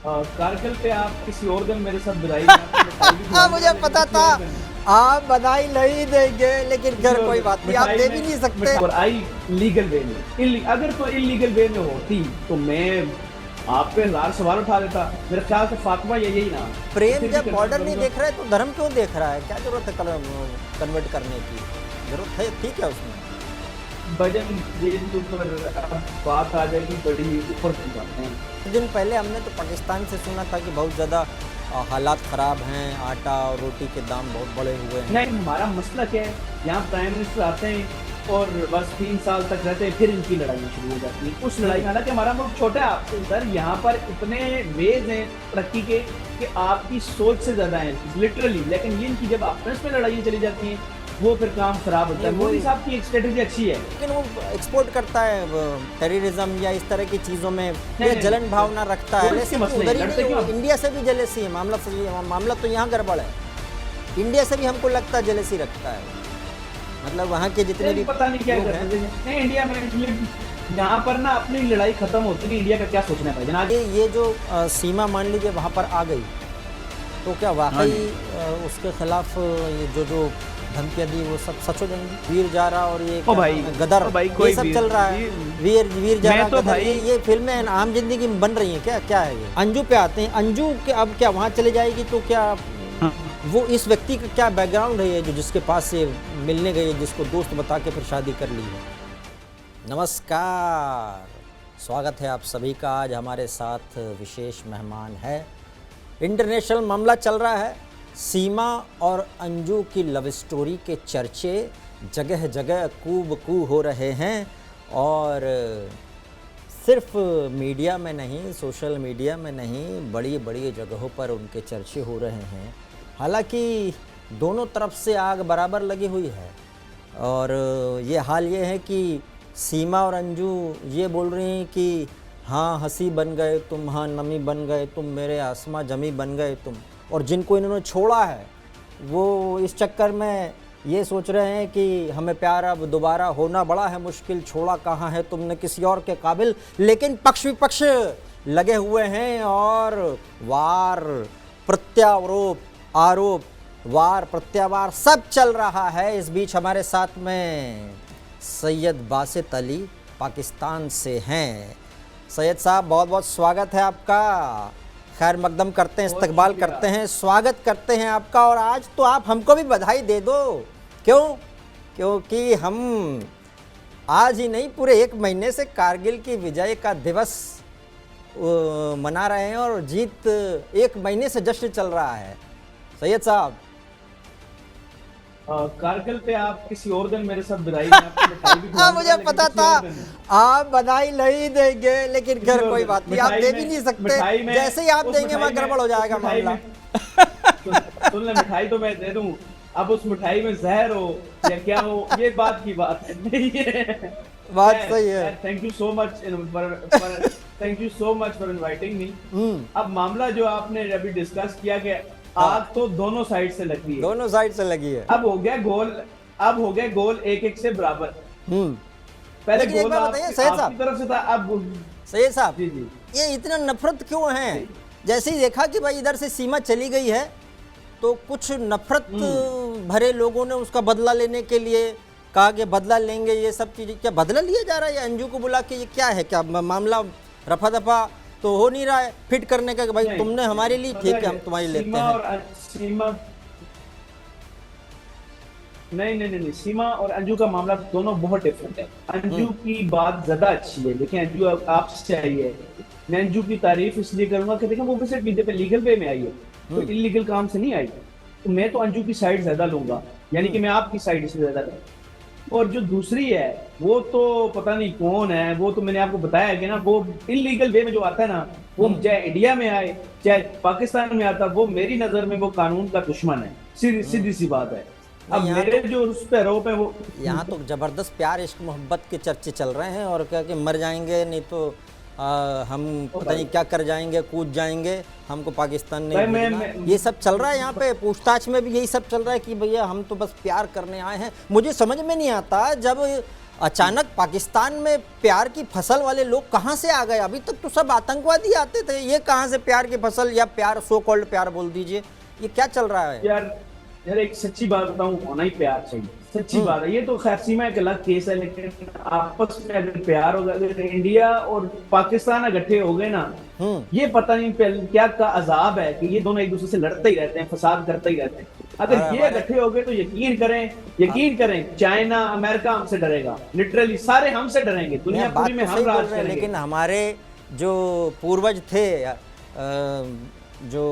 कारगिल पे आप किसी और दिन मेरे साथ बधाई में आपको मिठाई भी खिलाऊंगा, मुझे लेकिन पता किसी था और दिन आप बधाई नहीं देंगे, लेकिन किसी खैर और कोई दिन बात नहीं, आप मिठाई दे में भी नहीं सकते। और आई लीगल वे में। अगर तो इलीगल वे में होती तो मैं आप पे हजार सवाल उठा देता। मेरे ख्याल से फातिमा यही ना, तो प्रेम फिर भी जब करना बॉर्डर नहीं करूंगा। देख रहा है तो धर्म क्यों देख रहा है? क्या जरूरत है कन्वर्ट करने की? जरूरत है थी क्या उसमें? भजन जिन के ऊपर अब बात आ जाएगी, बड़ी ऊपर की बात है। कुछ दिन पहले हमने तो पाकिस्तान से सुना था कि बहुत ज़्यादा हालात ख़राब हैं, आटा और रोटी के दाम बहुत बढ़े हुए हैं। नहीं, हमारा मसला क्या है, यहाँ प्राइम मिनिस्टर आते हैं और बस 3 साल तक रहते हैं, फिर इनकी लड़ाइयाँ शुरू हो जाती हैं। उस लड़ाई, हालांकि हमारा मुल्क छोटा है आपसे सर, यहाँ पर इतने वेज हैं तरक्की के कि आपकी सोच से ज़्यादा है लिटरली। लेकिन ये इनकी जब आपस में लड़ाइयाँ चली जाती हैं, वो फिर काम खराब होता है। नहीं, वो मोदी साहब की एक स्ट्रेटेजी अच्छी है, लेकिन वो एक्सपोर्ट करता है टेररिज्म या इस तरह की चीज़ों में, ये नहीं, जलन भावना रखता है। वो लेकिन इसके मसले उधर हैं, ही लड़ते नहीं, क्यों वो आप? इंडिया से भी जेलेसी है। मामला तो यहाँ गड़बड़ है। इंडिया से भी हमको लगता है जेलेसी रखता है, मतलब वहाँ के जितने भी पता नहीं क्या लोग करते हैं। हैं। नहीं, इंडिया में यहाँ पर ना अपनी लड़ाई खत्म होती है, इंडिया का क्या सोचना है भाई जनाब। ये जो सीमा मान लीजिए वहाँ पर आ गई, तो क्या वाकई उसके खिलाफ ये जो धमकियाँ दी वो सब सच हो जाएंगी? वीर जारा और ये ओ भाई, गदर, ओ भाई, ये कोई सब वीर- चल रहा है। वीर जारा मैं तो गदर, भाई- ये फिल्में आम जिंदगी में बन रही हैं क्या? क्या है ये? अंजू पे आते हैं। अंजू के अब क्या वहाँ चले जाएगी तो क्या वो इस व्यक्ति का क्या बैकग्राउंड है, जो जिसके पास से मिलने गई है, जिसको दोस्त बता के फिर शादी कर ली है? नमस्कार, स्वागत है आप सभी का। आज हमारे साथ विशेष मेहमान है। इंटरनेशनल मामला चल रहा है। सीमा और अंजू की लव स्टोरी के चर्चे जगह जगह कूब कू हो रहे हैं, और सिर्फ मीडिया में नहीं, सोशल मीडिया में नहीं, बड़ी बड़ी जगहों पर उनके चर्चे हो रहे हैं। हालांकि दोनों तरफ से आग बराबर लगी हुई है, और ये हाल ये है कि सीमा और अंजू ये बोल रही हैं कि हाँ हंसी बन गए तुम, हाँ नमी बन गए तुम, मेरे आसमां जमी बन गए तुम। और जिनको इन्होंने छोड़ा है वो इस चक्कर में ये सोच रहे हैं कि हमें प्यार अब दोबारा होना बड़ा है मुश्किल, छोड़ा कहाँ है तुमने किसी और के काबिल। लेकिन पक्ष विपक्ष लगे हुए हैं और वार प्रत्यारोप, आरोप, वार प्रत्यावार सब चल रहा है। इस बीच हमारे साथ में सैयद बासित अली पाकिस्तान से हैं। सैयद साहब, बहुत बहुत स्वागत है आपका। खैर मकदम करते हैं, इस्तकबाल करते हैं, स्वागत करते हैं आपका। और आज तो आप हमको भी बधाई दे दो। क्यों? क्योंकि हम आज ही नहीं, पूरे 1 महीने से कारगिल की विजय का दिवस मना रहे हैं, और जीत 1 महीने से जश्न चल रहा है। सैयद साहब, कारगिल पे आप किसी और दिन मेरे साथ बधाई में आपको मिठाई भी खिलाऊंगा, मुझे लेकिन पता किसी था और दिन। आप बधाई नहीं देंगे, लेकिन खैर और कोई दिन। बात नहीं, आप मिठाई दे में- भी नहीं सकते। मिठाई में- जैसे ही आप उस देंगे मिठाई वहाँ में- गड़बड़ हो उस जाएगा मिठाई मामला। में- सुन ले, मिठाई तो मैं दे दूं, अब उस मिठाई में जहर हो या क्या हो, ये बात की बात है। नहीं है बात सही है। Thank you so much thank you so much for inviting me. अब मामला जो आपने अभी डिस्कस किया कि आग तो दोनों साइड से लगी है, दोनों साइड से लगी है। अब हो गया गोल 1-1 से बराबर। पहले लेकिन एक गोल बात बताइए सैयद आपकी साहब, तरफ से था, अब सैयद साहब, जी जी ये इतना नफरत क्यों है? जैसे ही देखा कि भाई इधर से सीमा चली गई है, तो कुछ नफरत भरे लोगों ने उसका बदला लेने के लिए कहा कि बदला लेंगे। ये सब चीजें क्या बदला लिया जा रहा है? अंजू को बुला के ये क्या है? क्या मामला रफा दफा तो हो नहीं रहा है फिट करने का कि भाई तुमने हमारे लिए, ठीक है हम तुम्हारी लेते सीमा हैं। और सीमा नहीं, सीमा और अंजू का मामला दोनों बहुत डिफरेंट है। अंजू की बात ज्यादा अच्छी है, लेकिन अंजू आपसे आई है। मैं अंजू की तारीफ इसलिए करूंगा कि देखें वो भी सिर्फ बीजेपी लीगल वे में आई है, तो इलीगल काम से नहीं आई। तो मैं तो अंजू की साइड ज्यादा लूंगा, यानी कि मैं आपकी साइड से ज्यादा लूंगा। और जो दूसरी है वो तो पता नहीं कौन है, वो तो मैंने आपको बताया है कि ना, वो इलीगल वे में जो आता है ना, वो चाहे इंडिया में आए चाहे पाकिस्तान में आता, वो मेरी नजर में वो कानून का दुश्मन है। सीधी सी बात है। अब मेरे जो उस पे आरोप है वो, यहाँ तो जबरदस्त प्यार इश्क मोहब्बत के चर्चे चल रहे हैं, और क्या कि मर जाएंगे नहीं तो हम पता नहीं क्या कर जाएंगे, कूद जाएंगे, हमको पाकिस्तान नहीं भेजना। ये सब चल रहा है यहाँ पे। पूछताछ में भी यही सब चल रहा है कि भैया हम तो बस प्यार करने आए हैं। मुझे समझ में नहीं आता, जब अचानक पाकिस्तान में प्यार की फसल वाले लोग कहाँ से आ गए? अभी तक तो सब आतंकवादी आते थे, ये कहाँ से प्यार की फसल या प्यार, सो कॉल्ड प्यार बोल दीजिए, ये क्या चल रहा है? यार एक सच्ची बात बताऊं, होना ही प्यार चाहिए, सच्ची बात है। ये तो खैर सीमा एक अलग केस है, लेकिन आपस में अगर प्यार होगा, अगर इंडिया और पाकिस्तान इकट्ठे हो गए ना, ये पता नहीं क्या का अजाब है कि ये दोनों एक दूसरे से लड़ते ही रहते हैं, फसाद करते ही रहते हैं। अगर ये इकट्ठे हो गए तो यकीन करें चाइना अमेरिका हमसे डरेगा, लिटरली सारे हमसे डरेंगे, दुनिया पूरी में हम राज करेंगे। लेकिन हमारे जो पूर्वज थे, जो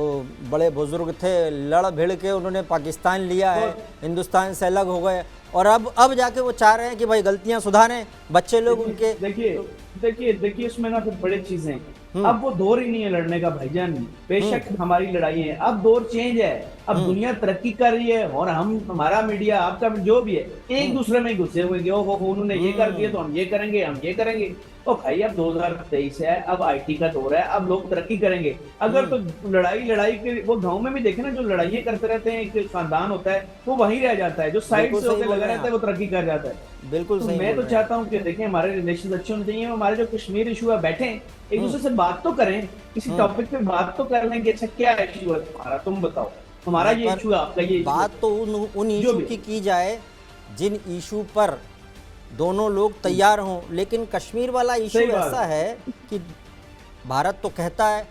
बड़े बुजुर्ग थे, लड़ भिड़ के उन्होंने पाकिस्तान लिया है, हिंदुस्तान से अलग हो गए, और अब जाके वो चाह रहे हैं कि भाई गलतियां सुधारें बच्चे लोग उनके। देखिए उसमें ना फिर बड़ी चीजें, अब वो दौर ही नहीं है लड़ने का भाईजान। बेशक हमारी लड़ाई है, अब दौर चेंज है, अब दुनिया तरक्की कर रही है, और हमारा मीडिया, आपका जो भी है, एक दूसरे में घुसे हुए, उन्होंने ये कर दिया तो हम ये करेंगे। तो भाई अब 2023 है, अब आईटी का दौर है, अब लोग तरक्की करेंगे। अगर तो लड़ाई के वो गांव में भी देखे ना, जो लड़ाइयाँ करते रहते हैं, एक खानदान होता है वो वहीं रह जाता है, जो साइड से होकर लगा रहता है वो तरक्की कर जाता है। बिल्कुल तो मैं तो चाहता हूँ कि देखें हमारे रिलेशन अच्छे होने चाहिए, हमारे जो कश्मीर इशू है, बैठे एक दूसरे से बात तो करें, किसी टॉपिक पे बात तो कर लेंगे। अच्छा क्या इशू है तुम्हारा, तुम बताओ, हमारा ये इशू है, आपका ये बात तो उन इशू की जाए जिन इशू पर दोनों लोग तैयार हों। लेकिन कश्मीर वाला इशू ऐसा है कि भारत तो कहता है,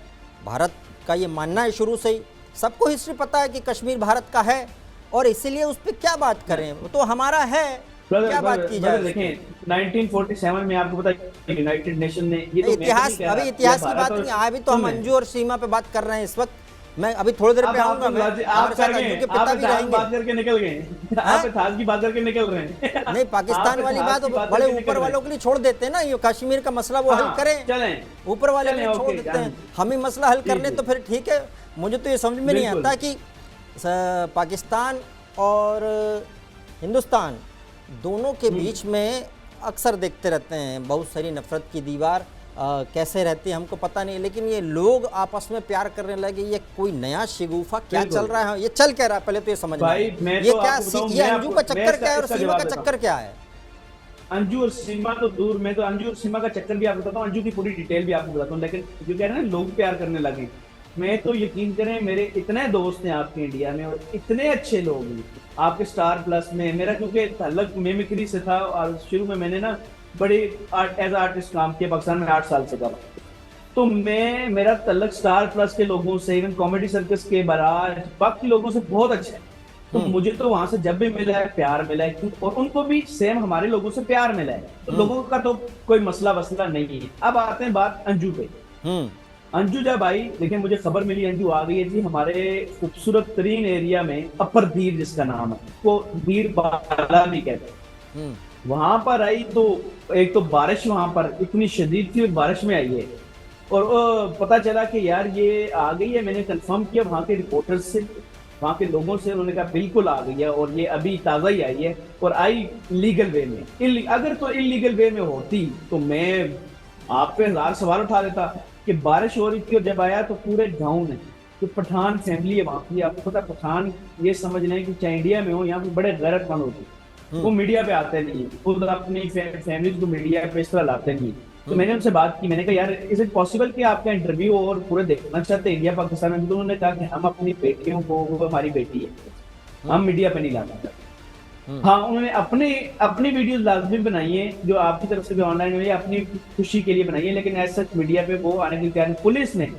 भारत का ये मानना है शुरू से ही, सबको हिस्ट्री पता है कि कश्मीर भारत का है, और इसीलिए उस पर क्या बात करें, वो तो हमारा है, क्या बात की जाए। देखें 1947 में आपको पता है यूनाइटेड नेशन ने ये तो इतिहास, अभी इतिहास की बात नहीं, अभी तो हम अंजू और सीमा पे बात कर रहे हैं इस वक्त। मैं अभी थोड़ी देर पे आऊंगा, आप बात करके निकल गए, आप इतिहास की बात करके निकल रहे हैं। नहीं, पाकिस्तान वाली बात बड़े ऊपर वालों के लिए छोड़ देते हैं ना, ये कश्मीर का मसला वो हल करें, चलें ऊपर वाले लिए छोड़ देते हैं, हम ही मसला हल करने तो फिर ठीक है। मुझे तो ये समझ में नहीं आता कि पाकिस्तान और हिंदुस्तान दोनों के बीच में अक्सर देखते रहते हैं बहुत सारी नफरत की दीवार कैसे रहती है हमको पता नहीं, लेकिन ये लोग आपस में प्यार करने लगे, ये कोई नया शिगुफा क्या चल रहा है, ये चल क्या रहा है, पहले तो ये समझना है। ये क्या, ये अंजू का चक्कर क्या है और सीमा का चक्कर क्या है? अंजू और सीमा तो दूर, मैं तो अंजू और सीमा का चक्कर भी आपको बताता हूँ, अंजू की पूरी डिटेल भी आपको बताता हूँ। लेकिन जो कह रहे हैं ना लोग प्यार करने लगे, मैं तो यकीन करें मेरे इतने दोस्त हैं आपके इंडिया में, और इतने अच्छे लोग हैं आपके स्टार प्लस में। मेरा क्योंकि ताल्लुक मिमिक्री से था, और शुरू में मैंने ना बड़े एज आर्टिस्ट काम किया पाकिस्तान में 8 साल से करा, तो मेरा ताल्लुक स्टार प्लस के लोगों से, इवन कॉमेडी सर्कस के बराज बाकी लोगों से बहुत अच्छा है। तो मुझे तो वहां से जब भी मिला है प्यार मिला है, और उनको भी सेम हमारे लोगों से प्यार मिला है, तो लोगों का तो कोई मसला वसला नहीं है। अब आते हैं बात अंजू पे। अंजू जब आई, देखिए मुझे खबर मिली अंजू आ गई है जी हमारे खूबसूरत तरीन एरिया में, अपर दीर जिसका नाम है, वो दीर बाला भी कहते हैं, वहां पर आई। तो एक तो बारिश वहां पर इतनी शदीद थी, बारिश में आई है, और पता चला कि यार ये आ गई है। मैंने कंफर्म किया वहां के रिपोर्टर्स से, वहां के लोगों से, उन्होंने कहा बिल्कुल आ गई है, और ये अभी ताज़ा ही आई है, और आई लीगल वे में। अगर तो इलीगल वे में होती तो मैं आप पे 1000 सवाल उठा देता कि बारिश हो रही थी, और जब आया तो पूरे गाँव में जो पठान फैमिली है वहाँ की, आपको पता पठान ये समझ लें कि चाहे इंडिया में हो, यहाँ पे बड़े गैरतमंद होते, वो मीडिया पे आते नहीं, खुद अपनी फैमिली को मीडिया पे इस तरह लाते नहीं। तो मैंने उनसे बात की, मैंने कहा यार इज इट पॉसिबल कि आपका इंटरव्यू और पूरे देखना चाहते हैं इंडिया पाकिस्तान में? तो उन्होंने कहा कि हम अपनी बेटियों को, वो हमारी बेटी है, हम मीडिया पे नहीं लाना चाहते। हाँ, उन्होंने अपनी वीडियो लाजमी बनाई है, जो आपकी तरफ से भी ऑनलाइन हुई है, अपनी खुशी के लिए बनाई है, लेकिन ऐसा मीडिया पे वो आने के लिए तैयार। पुलिस ने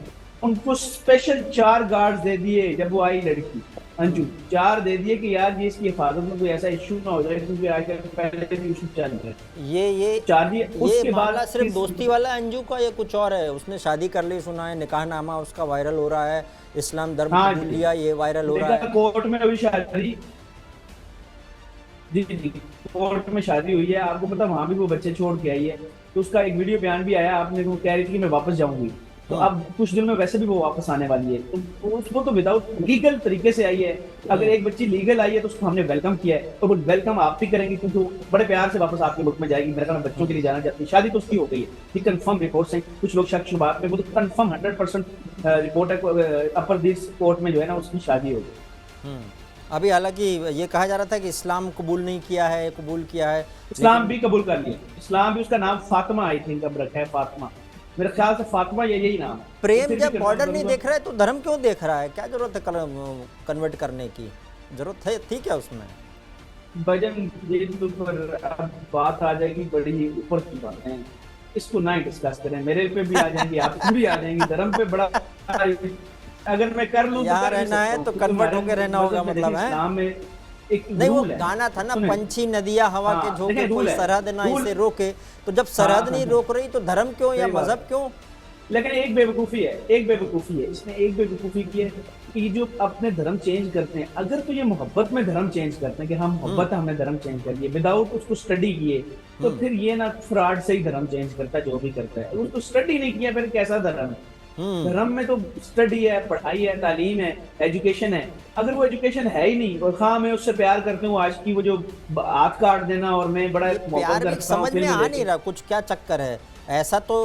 उनको स्पेशल 4 गार्ड दे दिए जब वो आई लड़की अंजू, 4 दे दिए कि यार ये इसकी हिफाजत में कोई ऐसा इशू ना हो जाए, क्योंकि आजकल पहले भी इशू चल रहे हैं। ये 4 दिए। उसके बाद सिर्फ दोस्ती वाला अंजू का, ये कुछ और है, उसने शादी कर ली सुना है, निकाहनामा उसका वायरल हो रहा है, इस्लाम धर्म कबूल लिया, ये वायरल हो रहा है। कोर्ट में अभी शादी, जी कोर्ट में शादी हुई है, आपको पता वहां भी वो बच्चे छोड़ के आई है, तो उसका एक वीडियो बयान भी आया, आपने वो कह रही थी कि मैं वापस जाऊंगी, तो अब कुछ दिन में वैसे भी वो वापस आने वाली है, तो उसको तो विदाउट लीगल तरीके से आई है। अगर एक बच्ची लीगल आई है तो उसको हमने वेलकम किया है, तो वो वेलकम आप भी करेंगे, क्योंकि वो बड़े प्यार से वापस आपके मुल्क में जाएगी। मेरे ख्याल बच्चों के लिए जाना चाहती है, शादी तो उसकी हो गई है, ये कंफर्म रिपोर्ट्स हैं, कुछ लोग शक शुबात में, वो तो कंफर्म 100% रिपोर्ट है, अपर दीर कोर्ट में जो है ना उसकी शादी हो गई। अभी हालांकि ये कहा जा रहा था कि इस्लाम कबूल नहीं किया है, कबूल किया है, इस्लाम भी कबूल कर लिया, इस्लाम भी, उसका नाम फातिमा आई थिंक अब रखा है, फातिमा, मेरे ख्याल से फातिमा यही नाम है। तो प्रेम फिर भी जब confirm बॉर्डर नहीं करूंगा। देख रहा है तो धर्म क्यों देख रहा है? क्या जरूरत है कन्वर्ट करने की? जरूरत है थी क्या उसमें? भजन ये तो फिर अब बात आ जाएगी बड़ी ऊपर की बात है, इसको ना ही डिस्कस करें, मेरे पे भी आ जाएंगी, आप पे भी आ जाएंगी, धर्म पे बड़ा अगर मैं कर लूं तो यहाँ कर भी रहना सकता है हूं, तो क्योंकि कन्वर्ट हमारे होके रहना होगा, मजहब में मतलब देखिए, है? इस्लाम में एक नहीं, वो रूल है। गाना था ना, सुने, पंछी नदियां हवा के हाँ झोंके, देखें, कोई रूल है, सरहद ना रूल, इसे रोके। तो जब हाँ सरहद हाँ नहीं हाँ, रोक रही तो धर्म क्यों या सही बात मजहब है। क्यों? लेकिन एक बेवकूफ़ी है, एक बेवकूफ़ी है इसमें, एक बेवकूफ़ी की है कि जो अपने धर्म चेंज करते हैं, अगर तो ये मोहब्बत में धर्म चेंज करते हैं कि हम मोहब्बत है, हमने धर्म चेंज कर लिया विदाउट उसको स्टडी किए, तो फिर ये ना फ्रॉड से ही धर्म चेंज करता है, जो भी करता है, उसको स्टडी नहीं किया फिर कैसा धर्म है? धर्म में तो स्टडी है, पढ़ाई है, तालीम है, एजुकेशन है। अगर वो एजुकेशन है ही नहीं और हाँ मैं उससे प्यार करती हूँ, आज की वो जो हाथ काट देना और मैं बड़ा ये मोहब्बत प्यार भी करता हूँ समझ में फिर आ मुझे नहीं रहा, कुछ क्या चक्कर है? ऐसा तो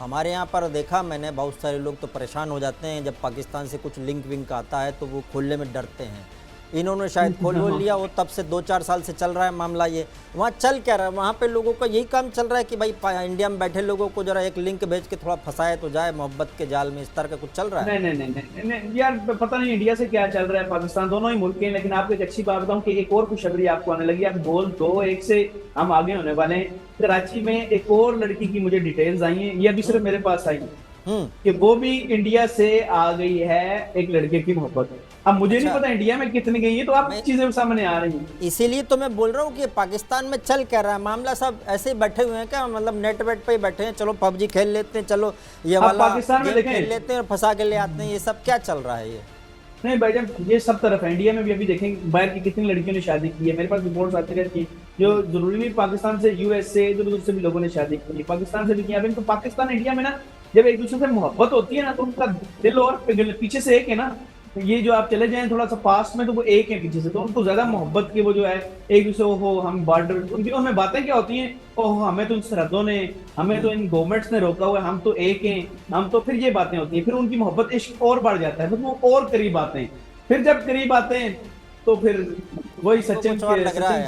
हमारे यहाँ पर देखा मैंने, बहुत सारे लोग तो परेशान हो जाते हैं जब पाकिस्तान से कुछ लिंक विंक आता है तो वो खोलने में डरते हैं। इन्होंने शायद खोल लिया, वो तब से 2-4 साल से चल रहा है मामला ये। वहाँ चल क्या रहा है? वहाँ पे लोगों का यही काम चल रहा है कि भाई इंडिया में बैठे लोगों को जरा एक लिंक भेज के थोड़ा फंसाए तो जाए मोहब्बत के जाल में, इस तरह का कुछ चल रहा है? नहीं नहीं नहीं नहीं नहीं, यार पता नहीं इंडिया से क्या चल रहा है, पाकिस्तान दोनों ही मुल्क हैं, लेकिन आपको एक अच्छी बात बताऊं कि एक और खुशखबरी आपको आने लगी, आप बोल 2-1 से हम आगे होने वाले हैं। कराची में एक और लड़की की मुझे डिटेल्स आई हैं, ये अभी सिर्फ मेरे पास आई है कि वो भी इंडिया से आ गई है एक लड़के की मोहब्बत। अब मुझे अच्छा। नहीं पता इंडिया में कितनी गई है, तो आप चीजें सामने आ रही हैं। इसीलिए तो मैं बोल रहा हूँ कि पाकिस्तान में चल क्या रहा है मामला? सब ऐसे ही बैठे हुए हैं क्या? मतलब नेट वेट पे ही बैठे हैं, चलो पबजी खेल लेते हैं, चलो ये अब वाला पाकिस्तान में गेम देखें, खेल लेते हैं और फंसा के ले आते हैं, ये सब क्या चल रहा है ये? नहीं भाईजान, ये सब तरफ है। इंडिया में भी अभी देखें बाहर की कितनी लड़कियों ने शादी की है, मेरे पास रिपोर्ट्स आती रहती हैं, जो जरूरी नहीं पाकिस्तान से, यूएस से, इधर उधर से भी लोगों ने शादी की है, पाकिस्तान से भी किया। तो पाकिस्तान इंडिया में ना जब एक दूसरे से मोहब्बत होती है ना तो उनका दिल और पीछे से एक है ना, ये जो आप चले जाएं थोड़ा सा पास्ट में तो वो एक है पीछे से, तो उनको ज्यादा मोहब्बत की वो जो है एक दूसरे को, हम बॉर्डर, उनकी उनमें बातें क्या होती हैं, ओह हमें तो इन सरहदों ने, हमें तो इन गवर्नमेंट्स ने रोका हुआ है, हम तो एक हैं, हम तो, फिर ये बातें होती हैं, फिर उनकी मोहब्बत इश्क और बढ़ जाता है, फिर वो और करीब आते हैं, फिर जब करीब आते हैं तो फिर वही कुछ और लग रहा है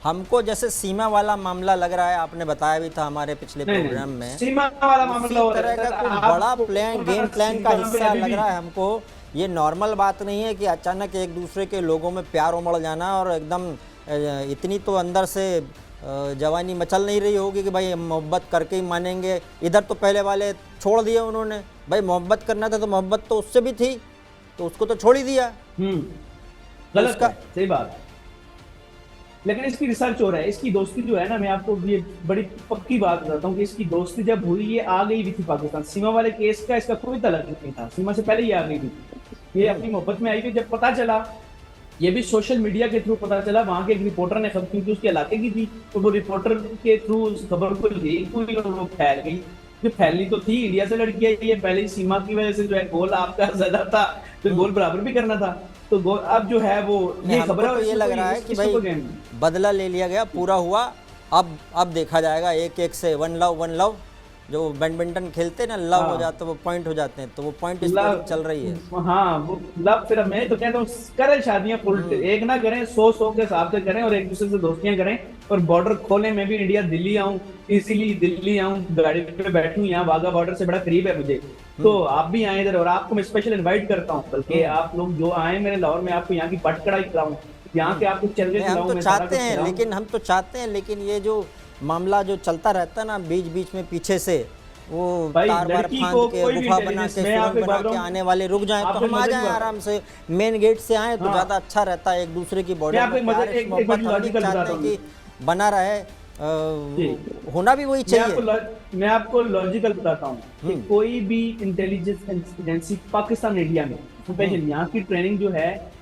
हमको जैसे सीमा वाला मामला लग रहा है। आपने बताया भी था हमारे पिछले प्रोग्राम में, सीमा वाला मामला हो तरह का कुछ बड़ा प्लान, गेम प्लान का हिस्सा लग रहा है हमको। ये नॉर्मल बात नहीं है कि अचानक एक दूसरे के लोगों में प्यार उमड़ जाना, और एकदम इतनी तो अंदर से जवानी मचल नहीं रही होगी कि भाई मोहब्बत करके ही मानेंगे। इधर तो पहले वाले छोड़ दिए उन्होंने, भाई मोहब्बत करना था तो मोहब्बत तो उससे भी थी, तो उसको तो छोड़ ही दिया। गलत है, सही बात। लेकिन इसकी रिसर्च हो रहा है, इसकी दोस्ती जो है ना, मैं आपको ये बड़ी पक्की बात बताता हूँ कि इसकी दोस्ती जब हुई, ये आ गई भी थी पाकिस्तान। सीमा वाले केस का इसका कोई तलक नहीं था, सीमा से पहले ही आ गई थी, ये अपनी मोहब्बत में आई थी। जब पता चला, ये भी सोशल मीडिया के थ्रू पता चला, वहां के एक रिपोर्टर ने खबर, क्योंकि उसके इलाके की थी, तो वो रिपोर्टर के थ्रू उस खबर को लीक हुई और वो फैल गई। जो फैलनी तो थी, इंडिया से लड़की है ये, पहले ही सीमा की वजह से जो है गोल आपका ज्यादा था, तो गोल बराबर भी करना था, तो गोल अब जो है वो ये खबर है। तो ये लग रहा है कि भाई बदला ले लिया गया, पूरा हुआ, अब देखा जाएगा एक एक से। वन लव जो बैडमिंटन खेलते हैं ना, लव हो जाता है, वो पॉइंट हो जाते हैं, तो वो पॉइंट स्कोरिंग चल रही है। हाँ वो लव, फिर मैं तो कहता हूँ करें शादियां फुल, एक ना करें, 100 के हिसाब से करें और एक दूसरे से दोस्तियां करें, और बॉर्डर खोलें। मैं भी इंडिया दिल्ली आऊँ, इसीलिए दिल्ली आऊँ, गाड़ी पे बैठूं, यहाँ वाघा बॉर्डर से बड़ा करीब है मुझे, तो आप भी आए इधर, और आपको मैं स्पेशल इन्वाइट करता हूँ, बल्कि आप लोग जो आए मेरे लाहौर में, आपको यहाँ की पट कड़ाई खिलाऊं, यहाँ के आपको चल रहे हम तो चाहते हैं, लेकिन ये जो मामला जो चलता रहता है ना बीच बीच में पीछे से, वो तार बार फांद के, गुफा बना के, सुरंग बना के आने वाले रुक जाएं, तो हम आ जाएं आराम से, मेन गेट से आए तो ज्यादा अच्छा रहता है। एक दूसरे की बॉडी की बना रहे, होना भी वही चाहिए। मैं आपको लॉजिकल बताता हूँ कि कोई भी इंटेलिजेंस एजेंसी पाकिस्तान इंडिया में स्पेशल यहाँ की ट्रेनिंग जो है,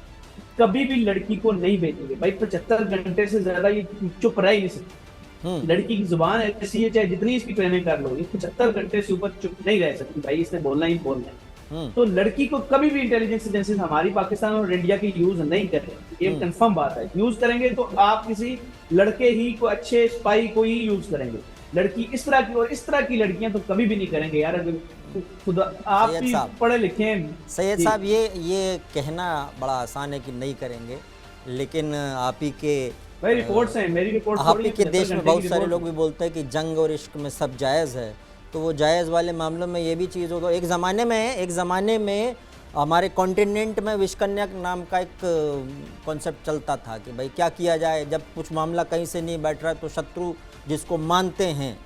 कभी भी लड़की को नहीं भेजेंगे भाई। 75 घंटे से ज्यादा ये चुप रह ही नहीं सकती। लड़की की जुबान ऐसी है, चाहे जितनी इसकी ट्रेनिंग कर लो, 75 घंटे से ऊपर चुप नहीं रह सकती भाई, इसने बोलना ही बोलना है। तो लड़की को कभी भी इंटेलिजेंस एजेंसी हमारी पाकिस्तान और इंडिया की यूज नहीं करें, ये कंफर्म बात है। यूज करेंगे तो आप किसी लड़के ही को, अच्छे स्पाई को ही यूज करेंगे। लड़की इस तरह की और इस तरह की लड़कियां तो कभी भी नहीं करेंगे यार। खुदा आप सैयद भी साहब। पढ़े लिखे हैं सैयद जी। साहब, ये कहना बड़ा आसान है कि नहीं करेंगे, लेकिन आप ही के भाई रिपोर्ट्स हैं, मेरी रिपोर्ट आप थोड़ी ही है, के 75 देश में घंटे बहुत की सारे रिपोर्ट लोग है। भी बोलते हैं कि जंग और इश्क में सब जायज़ है, तो वो जायज़ वाले मामलों में ये भी चीज़ होगा। एक ज़माने में हमारे कॉन्टिनेंट में विश्वकन्या नाम का एक कॉन्सेप्ट चलता था कि भाई क्या किया जाए, जब कुछ मामला कहीं से नहीं बैठ रहा है तो शत्रु जिसको मानते हैं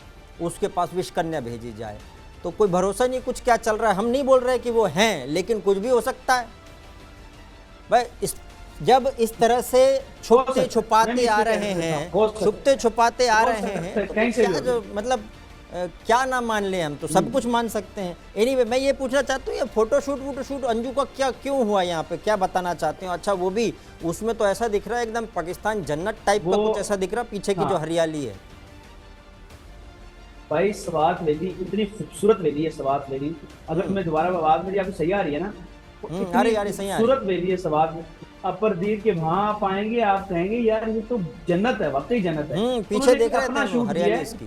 उसके पास विश्वकन्या भेजी जाए। तो कोई भरोसा नहीं कुछ क्या चल रहा है। हम नहीं बोल रहे कि वो हैं, लेकिन कुछ भी हो सकता है भाई। जब इस तरह से छुपते छुपाते आ रहे हैं, छुपते छुपाते आ रहे हैं, तो क्या जो मतलब क्या ना मान ले, हम तो सब कुछ मान सकते हैं। एनीवे, मैं ये पूछना चाहता हूँ, ये फोटोशूट अंजू का क्या क्यों हुआ, यहाँ पे क्या बताना चाहते हो? अच्छा, वो भी उसमें तो ऐसा दिख रहा है एकदम पाकिस्तान जन्नत टाइप का कुछ ऐसा दिख रहा है, पीछे की जो हरियाली है। भाई स्वात वैली इतनी खूबसूरत वैली है, स्वात वैली। अगर तुम्हें दोबारा आवाज मेरी आपको सही आ रही है ना, अरे सही आ रही है। खूबसूरत वैली है स्वात में। अपर दीप के वहां आप आएंगे, आप कहेंगे यार ये तो जन्नत है, वाकई जन्नत है। पीछे देख रहे अपना थे शूट हरियाली किया है, इसकी,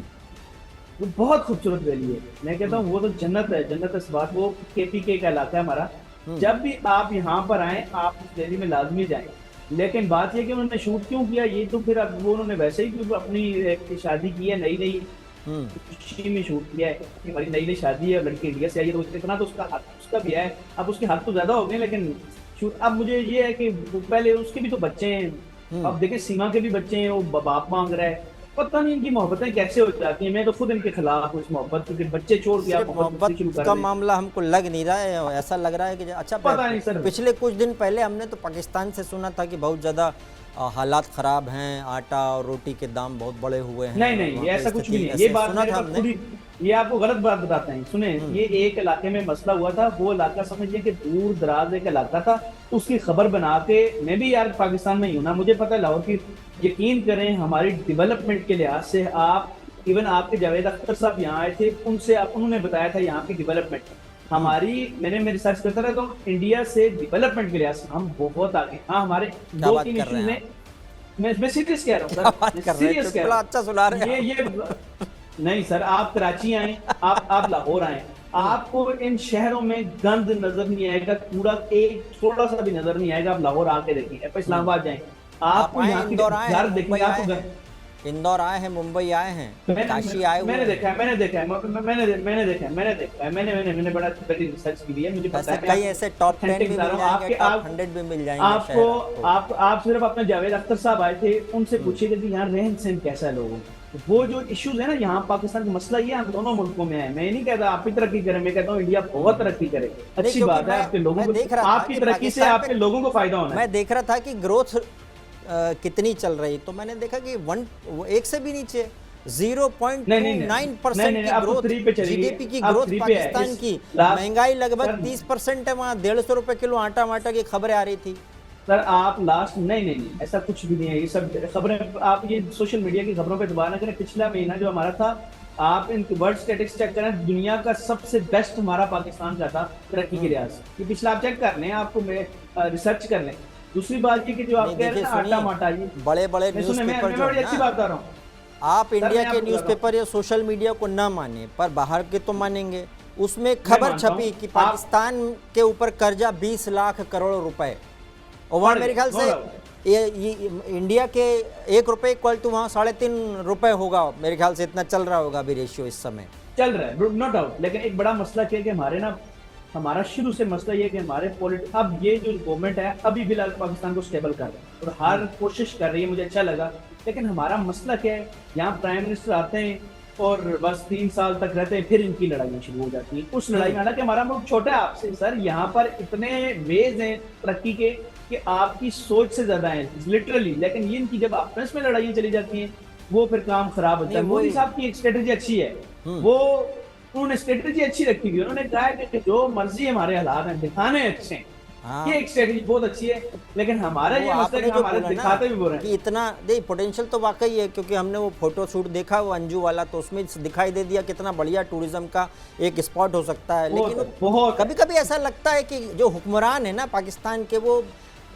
वो बहुत खूबसूरत वैली है। मैं कहता हूँ वो तो जन्नत है, जन्नत है स्वात। वो केपीके का इलाका है हमारा। जब भी आप यहाँ पर आए, आप उस वैली में लाजमी जाएं। लेकिन बात यह कि उन्होंने शूट क्यों किया, ये तो फिर अब वो उन्होंने वैसे ही क्योंकि अपनी शादी की है, नई नई खुशी में शूट किया है कि हमारी नई नई शादी है, लड़की इंडिया से आई है, तो इतना तो उसका हक उसका भी है। अब उसके हक तो ज्यादा हो गए, लेकिन शूट अब मुझे ये है कि पहले उसके भी तो बच्चे हैं। अब देखिए सीमा के भी बच्चे हैं, वो बाप मांग रहा है। पता नहीं इनकी मोहब्बतें कैसे हो जाती हैं। मैं तो खुद इनके खिलाफ हूँ इस मोहब्बत, क्योंकि बच्चे छोड़ के आप मोहब्बत शुरू कर का दें। मामला हमको लग नहीं रहा है, ऐसा लग रहा है कि अच्छा, पता नहीं सर। पिछले कुछ दिन पहले हमने तो पाकिस्तान से सुना था कि बहुत ज़्यादा हालात ख़राब हैं, आटा और रोटी के दाम बहुत बड़े हुए हैं। नहीं, ये ऐसा कुछ भी नहीं है। ये बात मेरे पास पूरी, ये आपको गलत बात बताते हैं। सुने, ये एक इलाके में मसला हुआ था, वो इलाका समझिए कि दूर दराज एक इलाका था, उसकी खबर बना के, मैं भी यार पाकिस्तान में ही हूं ना, मुझे पता है लाहौर की। यकीन करें हमारी डेवलपमेंट के लिहाज से, आप इवन आपके जावेद अख्तर साहब यहाँ आए थे, उन्होंने बताया था यहाँ की डेवलपमेंट हमारी, मैं रिसर्च करता रहता हूँ, इंडिया से डेवलपमेंट के लिहाज से हम बहुत आगे। हाँ, हमारे 2-3 इश्यूज में, मैं सीरियस कह रहा हूँ सर, सीरियस कह रहा हूँ। अच्छा सुना रहे हैं ये नहीं सर, आप कराची आए, आप लाहौर आए, आपको इन शहरों में गंद नजर नहीं आएगा, कूड़ा एक थोड़ा सा भी नजर नहीं आएगा। आप लाहौर आके देखिए, इस्लामाबाद जाए, आपको यहाँ की घर देखिए, आपको इंदौर आए हैं, मुंबई आए हैं, काशी आए हुए। मैंने देखा है, मैंने बड़ा बड़ी रिसर्च की है, मुझे पता है। कई ऐसे टॉप 10 भी मिल जाएंगे, टॉप 100 भी मिल जाएंगे। आप सिर्फ अपने जावेद अख्तर साहब आए थे, उनसे पूछिएगा कि यहाँ रहन सहन कैसा है लोगों को। वो जो इश्यूज है ना यहाँ पाकिस्तान का मसला, ये हम दोनों मुल्कों में है। मैं नहीं कहता आप भी तरक्की करें, मैं कहता हूँ इंडिया बहुत तरक्की करे। अच्छी बात है, आपके लोगों को, आपकी तरक्की से आपके लोगों को फायदा होना है। मैं देख रहा था कि ग्रोथ कितनी चल रही, तो मैंने देखा कि 1 से भी नीचे 0.29% की ग्रोथ, जीडीपी की ग्रोथ पाकिस्तान की। महंगाई लगभग 30% है वहाँ। 150 रुपए किलो आटा वाटा की खबरें आ रही थी सर। आप लास्ट नहीं, ऐसा कुछ भी नहीं है। ये सब खबरें आप ये सोशल मीडिया की खबरों पे दबाव न करें। पिछला महीना जो हमारा था, आप इन वर्ल्ड स्टैटिस्टिक्स चेक करें, दुनिया का सबसे बेस्ट हमारा पाकिस्तान का था तरक्की के लिहाज से। ये पिछला आप चेक कर लें, आपको रिसर्च कर लें। दूसरी बात ये कि जो आप कह रहे हैं आटा माटा, ये बड़े न्यूज़पेपर जो बड़ी अच्छी बात कर रहा हूँ। आप इंडिया के न्यूज़पेपर या सोशल मीडिया को ना माने, पर बाहर के तो मानेंगे। उसमें खबर छपी कि पाकिस्तान के ऊपर कर्जा 20 लाख करोड़ रुपए, और वहाँ मेरे ख्याल से ये इंडिया के 1 रुपए इक्वल टू वहाँ 3.5 रुपए होगा मेरे ख्याल से। इतना चल रहा होगा अभी रेशियो इस समय, चल रहा है, नो डाउट। लेकिन एक बड़ा मसला क्या है कि हमारे ना, हमारा शुरू से मसला ये कि हमारे अब ये जो गवर्नमेंट है अभी फिलहाल पाकिस्तान को स्टेबल कर रहा है और हर कोशिश कर रही है, मुझे अच्छा लगा। लेकिन हमारा मसला क्या है, यहाँ प्राइम मिनिस्टर आते हैं और बस 3 साल तक रहते हैं, फिर इनकी लड़ाइयाँ शुरू हो जाती हैं। उस लड़ाई में, हालांकि हमारा मुल्क छोटा है आपसे सर, यहाँ पर इतने वेज हैं तरक्की के कि आपकी सोच से ज्यादा है लिटरली। लेकिन ये इनकी जब आपस में लड़ाइयाँ चली जाती हैं, वो फिर काम खराब होता है। मोदी साहब की एक स्ट्रेटेजी अच्छी है, वो उन्होंने स्ट्रेटेजी अच्छी रखी हुई। उन्होंने कहा है कि जो मर्जी हमारे हालात हैं, दिखाने अच्छे हैं। हाँ। ये एक स्ट्रेटेजी बहुत अच्छी है। लेकिन हमारा ये मसला है कि हमारे दिखाते भी बुरे हैं। कि इतना नहीं, पोटेंशियल तो वाकई है, क्योंकि हमने वो फोटो शूट देखा वो अंजू वाला, तो उसमें दिखाई दे दिया कितना बढ़िया टूरिज्म का एक स्पॉट हो सकता है। लेकिन कभी कभी ऐसा लगता है कि जो हुक्मरान है ना पाकिस्तान के, वो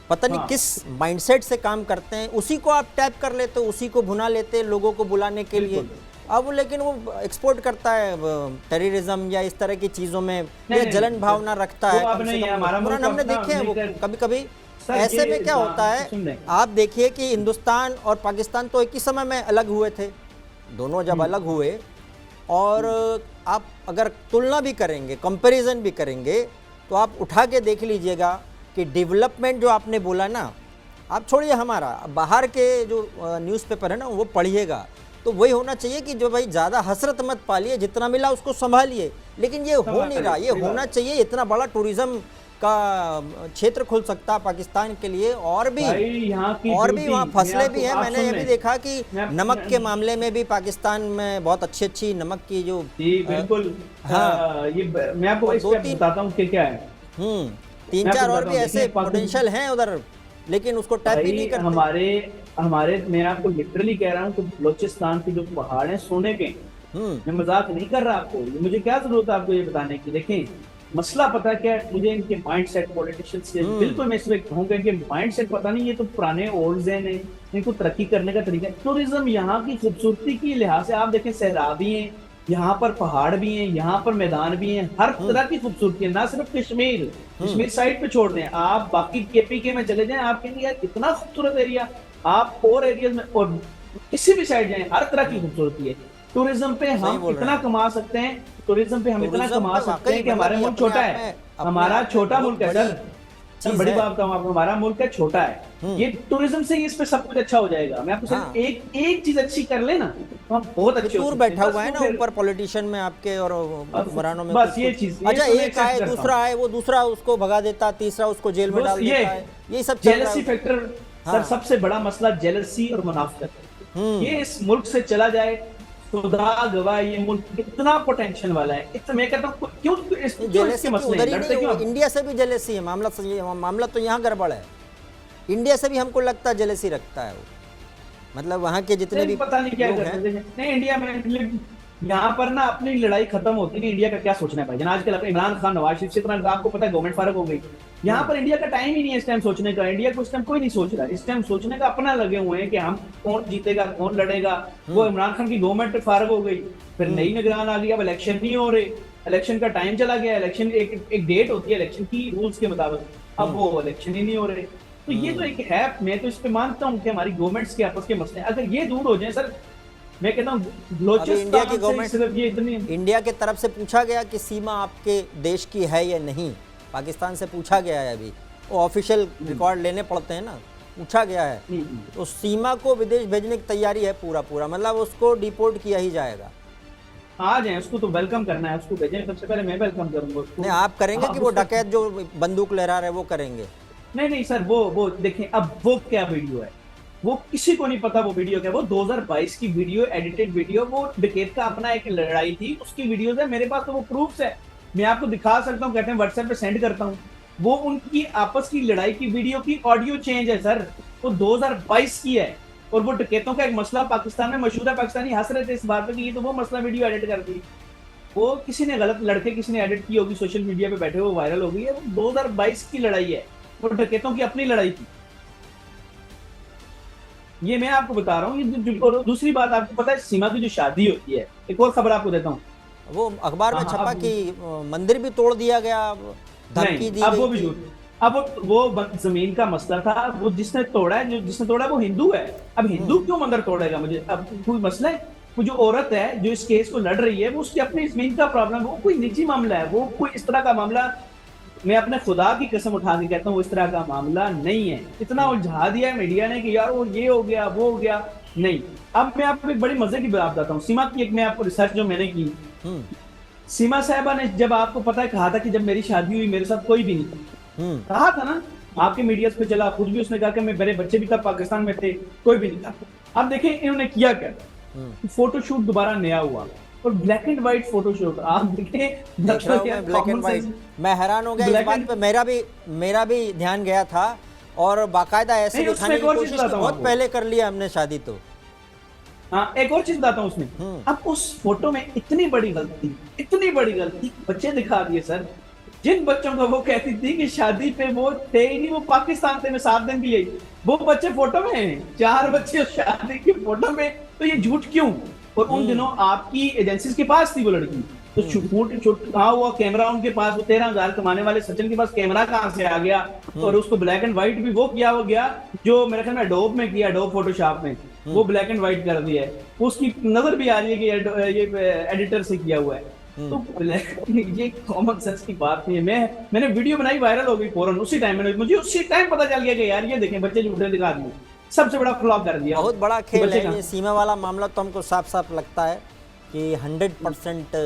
पता नहीं किस माइंडसेट से काम करते हैं। उसी को आप टैप कर लेते हो, उसी को भुना लेते हैं लोगों को बुलाने के लिए। अब लेकिन वो एक्सपोर्ट करता है टेररिज्म या इस तरह की चीज़ों में, नहीं, या नहीं, जलन नहीं, भावना रखता वो है। कम आपने से ये कम हमारा मुल्क इमरान हमने अपना देखे हैं वो नहीं कभी कभी। सर, ऐसे ये में क्या होता है, सुन लें। आप देखिए कि हिंदुस्तान और पाकिस्तान तो एक ही समय में अलग हुए थे, दोनों जब अलग हुए, और आप अगर तुलना भी करेंगे, कंपैरिजन भी करेंगे, तो आप उठा के देख लीजिएगा कि डेवलपमेंट जो आपने बोला ना, आप छोड़िए हमारा, बाहर के जो न्यूज़पेपर है ना वो पढ़िएगा, तो वही होना चाहिए कि जो भाई ज़्यादा हसरत मत पालिए, जितना मिला उसको संभालिए, लेकिन ये हो नहीं रहा। ये होना चाहिए, इतना बड़ा टूरिज्म का क्षेत्र खुल सकता है पाकिस्तान के लिए, और भी यहाँ की और भी ड्यूटी, वहाँ फसलें मैं भी हैं। आपको- आप मैंने सुन ये भी लें। देखा कि नमक के मैं- मामले में भी पाकिस्तान में बहुत अच्छी अच्छी नमक की जो जी बिल्कुल। हाँ। मैं आपको और इस दो पे तीन- बताता हूँ कि क्या है। तीन मैं चार आपको और बताता भी हूँ, ऐसे देखिए, पोटेंशियल हैं उधर, लेकिन उसको टैप ही भाई नहीं करते। हमारे मैं आपको लिटरली कह रहा हूँ कि बलोचिस्तान के जो पहाड़ हैं सोने के, मैं मजाक नहीं कर रहा आपको, मुझे क्या जरूरत है आपको ये बताने की। देखें मसला पता क्या है मुझे, इनके माइंडसेट पॉलिटिशियंस के, बिल्कुल मैं इसमें कहूँगा इनके माइंडसेट पता नहीं, ये तो पुराने ओल्ड ज़ेन है, इनको तरक्की करने का तरीका। टूरिज्म यहाँ की खूबसूरती की लिहाज से आप देखें, सहरा भी हैं यहाँ पर, पहाड़ भी हैं यहाँ पर, मैदान भी हैं, हर तरह की खूबसूरती है। ना सिर्फ कश्मीर साइड पे छोड़ दें, आप बाकी केपीके में चले जाएं, आप कहेंगे यार इतना खूबसूरत एरिया। आप और एरियाज में और किसी भी साइड जाएं, हर तरह की खूबसूरती है। टूरिज्म पे हम इतना कमा सकते हैं, टूरिज्म पे हम इतना कमा सकते हैं कि हमारा मुल्क छोटा है, हमारा छोटा मुल्क है सर, बड़ी बात बताऊं आपको, हमारा मुल्क है छोटा है, ये टूरिज्म से ही इस पे सब कुछ अच्छा हो जाएगा। मैं आपको सिर्फ एक चीज अच्छी कर ले ना तो हम बहुत अच्छे हो सकते हैं। बैठा हुआ है ना ऊपर पॉलिटिशियन में आपके और हुक्मरानों में, बस ये चीज। अच्छा एक आए दूसरा आए, वो दूसरा उसको भगा देता, तीसरा उसको जेल में डाल देता है, ये सब जेलसी फैक्टर सर, सबसे बड़ा मसला जेलसी और मुनाफिकत। ये इस मुल्क से चला जाए, खुदा गवाह ये मुल्क इतना पोटेंशियल वाला है, इतना मैं कहता हूँ क्यों जेलसी उधर ही नहीं, इंडिया से भी जेलसी है। मामला तो यहाँ गड़बड़ है, इंडिया से भी हमको लगता है जेलसी रखता है वो, मतलब वहाँ के जितने भी पता नहीं क्या करते हैं। नहीं इंडिया में यहाँ पर ना अपनी लड़ाई खत्म होती नहीं, इंडिया का क्या सोचना है भाई। आजकल अपने इमरान खान, नवाज शरीफ से इतना आपको पता है गवर्नमेंट फारग हो गई, यहाँ पर इंडिया का टाइम ही नहीं है इस टाइम सोचने का। इंडिया को इस टाइम कोई नहीं सोच रहा है, इस टाइम सोचने का अपना लगे हुए हैं कि हम कौन जीतेगा कौन लड़ेगा। वो इमरान खान की गवर्नमेंट फारग हो गई, फिर नई निगरान आ गई, अब इलेक्शन नहीं हो रहे, इलेक्शन का टाइम चला गया, इलेक्शन एक डेट होती है इलेक्शन की रूल्स के मुताबिक, अब वो इलेक्शन ही नहीं हो रहे। तो ये तो एक है, मैं तो इस पे मानता हूँ कि हमारी गवर्नमेंट्स के आपस के मसले अगर ये दूर हो जाए सर, मैं कहता हूँ इंडिया की गवर्नमेंट सिर्फ ये इतनी, इंडिया के तरफ से पूछा गया कि सीमा आपके देश की है या नहीं, पाकिस्तान से पूछा गया है, अभी वो ऑफिशियल रिकॉर्ड लेने पड़ते हैं ना, पूछा गया है, तो सीमा को विदेश भेजने की तैयारी है पूरा, मतलब उसको डिपोर्ट किया ही जाएगा। आ जाए उसको तो वेलकम करना है, उसको भेजें, सबसे पहले मैं वेलकम करूंगा उसको। नहीं आप करेंगे कि वो डकैत जो बंदूक लहरा रहे वो करेंगे? नहीं सर, वो देखें अब वो क्या वीडियो है, वो किसी को नहीं पता वो वीडियो क्या। वो 2022 की वीडियो, एडिटेड वीडियो, वो डकैत का अपना एक लड़ाई थी उसकी वीडियोस है मेरे पास, तो वो प्रूफ्स है, मैं आपको दिखा सकता हूँ, कहते हैं व्हाट्सएप पे सेंड करता हूँ। वो उनकी आपस की लड़ाई की वीडियो की ऑडियो चेंज है सर, वो 2022 की है। और वो डकैतों का एक मसला पाकिस्तान में मशहूर है, पाकिस्तानी हंस रहे थे इस बात पे कि ये तो वो मसला वीडियो एडिट कर दी, वो किसी ने गलत लड़के किसी ने एडिट की होगी, सोशल मीडिया पे बैठे हुए वायरल हो गई है। वो 2022 की लड़ाई है, वो डकैतों की अपनी लड़ाई थी, ये मैं आपको बता रहा हूँ। और दूसरी बात आपको पता है, सीमा की जो शादी होती है, एक और खबर आपको देता हूँ, वो अखबार में छपा कि मंदिर भी तोड़ दिया गया, धमकी दी अब वो गई भी थी। अब वो जमीन का मसला था, वो जिसने तोड़ा है, जिसने तोड़ा वो हिंदू है। अब हिंदू क्यों मंदिर तोड़ेगा? मुझे अब कोई मसला है, वो जो औरत है जो इस केस को लड़ रही है, वो उसकी अपनी जमीन का प्रॉब्लम, वो कोई निजी मामला है, वो कोई इस तरह का मामला, मैं अपने खुदा की कसम उठा के कहता हूँ इस तरह का मामला नहीं है। इतना उलझा दिया है मीडिया ने कि यार वो ये हो गया वो हो गया, नहीं। अब मैं आपको एक बड़ी मजे की बात बताता हूँ, सीमा की एक मैं आपको रिसर्च जो मैंने की, सीमा साहिबा ने जब आपको पता है कहा था कि जब मेरी शादी हुई मेरे साथ कोई भी नहीं था, कहा था ना आपके मीडिया पे चला, खुद भी उसने कहा कि मेरे बच्चे भी तब पाकिस्तान में थे, कोई भी नहीं था। अब देखें इन्होंने किया क्या, फोटोशूट दोबारा नया हुआ और ब्लैक एंड व्हाइट फोटोशूट, आप देखें ब्लैक एंड व्हाइट, मैं हैरान हो गया इस बात पे, मेरा भी ध्यान गया था, और बाकायदा ऐसे दिखाने की कोशिश की, बहुत पहले कर लिया हमने शादी तो। हाँ एक और चीज बताता हूँ उसमें, अब उस फोटो में इतनी बड़ी गलती बच्चे दिखा दिए सर, जिन बच्चों को वो कहती थी कि शादी पे वो थे ही नहीं, वो पाकिस्तान से में 7 दिन के लिए, वो बच्चे फोटो में हैं, 4 बच्चे शादी की फोटो में, तो ये झूठ क्यों? और उन दिनों आपकी एजेंसीज के पास थी वो लड़की। तो कहाँ हुआ कैमरा उनके पास, वो 13,000 कमाने वाले सचिन के पास कैमरा कहाँ से आ गया? और उसको ब्लैक एंड व्हाइट भी वो किया हो गया जो मेरे ख्याल में एडोब में किया, एडोब फोटोशॉप में वो ब्लैक एंड व्हाइट कर दिया है। उसकी नजर भी आ रही है कि ये एडिटर से किया हुआ है। तो ये कॉमन सेंस की बात नहीं है। मैंने वीडियो बनाई, वायरल हो गई फौरन उसी टाइम में। मुझे उसी टाइम पता चल गया कि यार ये देखें बच्चे झूठे दिखा दिए, सबसे बड़ा फ्लॉप कर दिया। बहुत बड़ा खेल है ये सीमा वाला मामला। तो हमको साफ साफ लगता है कि 100%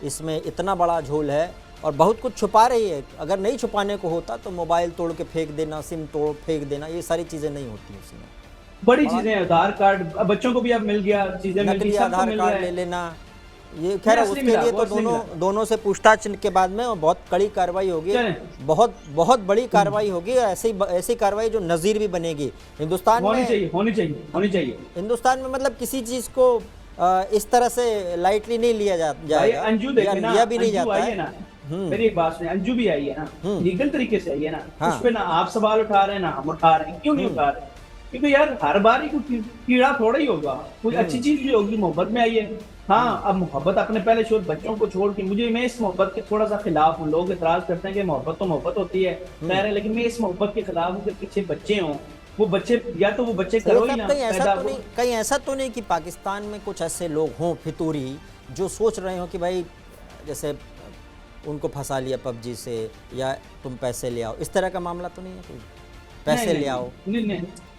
इसमें इतना बड़ा झोल है और बहुत कुछ छुपा रही है। अगर नहीं छुपाने को होता तो मोबाइल तोड़ के फेंक देना, सिम तोड़ फेंक देना, ये सारी चीज़ें नहीं होती उसमें। बड़ी चीजें, आधार कार्ड बच्चों को भी अब मिल गया, चीजें मिल गई, आधार कार्ड ले लेना, ये खैर उसके लिए तो दोनों से पूछताछ के बाद में बहुत कड़ी कार्रवाई होगी, बहुत बड़ी कार्रवाई होगी। ऐसी कार्रवाई जो नज़ीर भी बनेगी हिंदुस्तान में, होनी चाहिए। हिंदुस्तान में मतलब किसी चीज़ को इस तरह से लाइटली नहीं लिया जाएगा, अंजू देखे ना, लिया भी नहीं जाता है ना। मेरी एक बात सुनिए, अंजू भी आई है ना, लीगल तरीके से आई है ना, उस पे ना आप सवाल उठा रहे हैं ना हम उठा रहे हैं। क्यों नहीं उठा रहे? क्योंकि यार हर बार ही कुछ कीड़ा थोड़ा ही होगा, कोई अच्छी चीज भी होगी। मोहब्बत में आई है, हाँ। अब मोहब्बत अपने पहले छोड़, बच्चों को छोड़ के, मैं इस मोहब्बत के थोड़ा सा खिलाफ हूँ। लोग इतराज करते हैं कि मोहब्बत तो मोहब्बत होती है, खैर है, लेकिन मैं इस मोहब्बत के खिलाफ हूँ कि पीछे बच्चे हों। वो बच्चे या तो वो बच्चे करो ही ना। कहीं ऐसा तो नहीं कि पाकिस्तान में कुछ ऐसे लोग हों फितूरी जो सोच रहे हो कि भाई जैसे उनको फंसा लिया पबजी से या तुम पैसे ले आओ, इस तरह का मामला तो नहीं है? कोई पैसे ले आओ?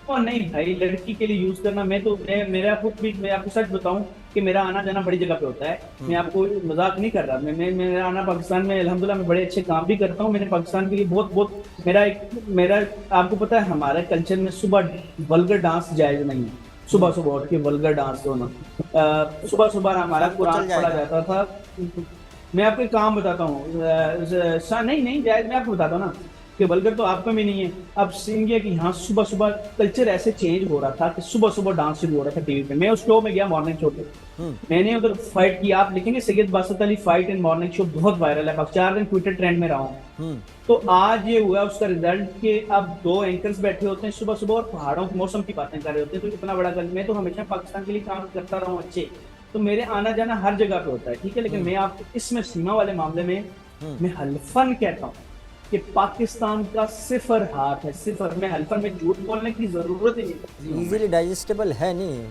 नहीं भाई, लड़की के लिए यूज करना। मेरा खुद भी, मैं आपको सच बताऊं कि मेरा आना जाना बड़ी जगह पे होता है। मैं आपको मजाक नहीं कर रहा। मेरा आना पाकिस्तान में अल्हम्दुलिल्लाह मैं बड़े अच्छे काम भी करता हूँ। मैंने पाकिस्तान के लिए बहुत मेरा आपको पता है हमारे कल्चर में सुबह वल्गर डांस जायज नहीं है। सुबह सुबह उठ के वल्गर डांस होना, सुबह हमारा कुरान पढ़ा जाता था। मैं आपको एक काम बताता हूँ, नहीं जायज, मैं आपको बताता हूँ ना कि वल्गर तो आपको भी नहीं है। अब सीन ये कि यहाँ सुबह कल्चर ऐसे चेंज हो रहा था कि सुबह डांस शुरू हो रहा था टीवी पे। मैं उस शो में गया, मॉर्निंग शो पे, मैंने उधर फाइट की। आप लिखेंगे Syed Basit Ali fight in morning show, बहुत वायरल है। अब 4 दिन ट्विटर ट्रेंड में रहा हूँ। तो आज ये हुआ उसका रिजल्ट कि अब 2 एंकर्स बैठे होते हैं सुबह और पहाड़ों के मौसम की बातें कर रहे होते हैं। तो इतना बड़ा मैं तो हमेशा पाकिस्तान के लिए काम करता रहा हूँ अच्छे, तो मेरे आना जाना हर जगह पे होता है, ठीक है। लेकिन मैं आपको इसमें सीमा वाले मामले में मैं हल्फन कहता हूँ कि पाकिस्तान का सिफर हाथ है, सिफर। में हल्फन में झूठ बोलने की जरूरत ही नहीं। इजीली डाइजेस्टेबल है नहीं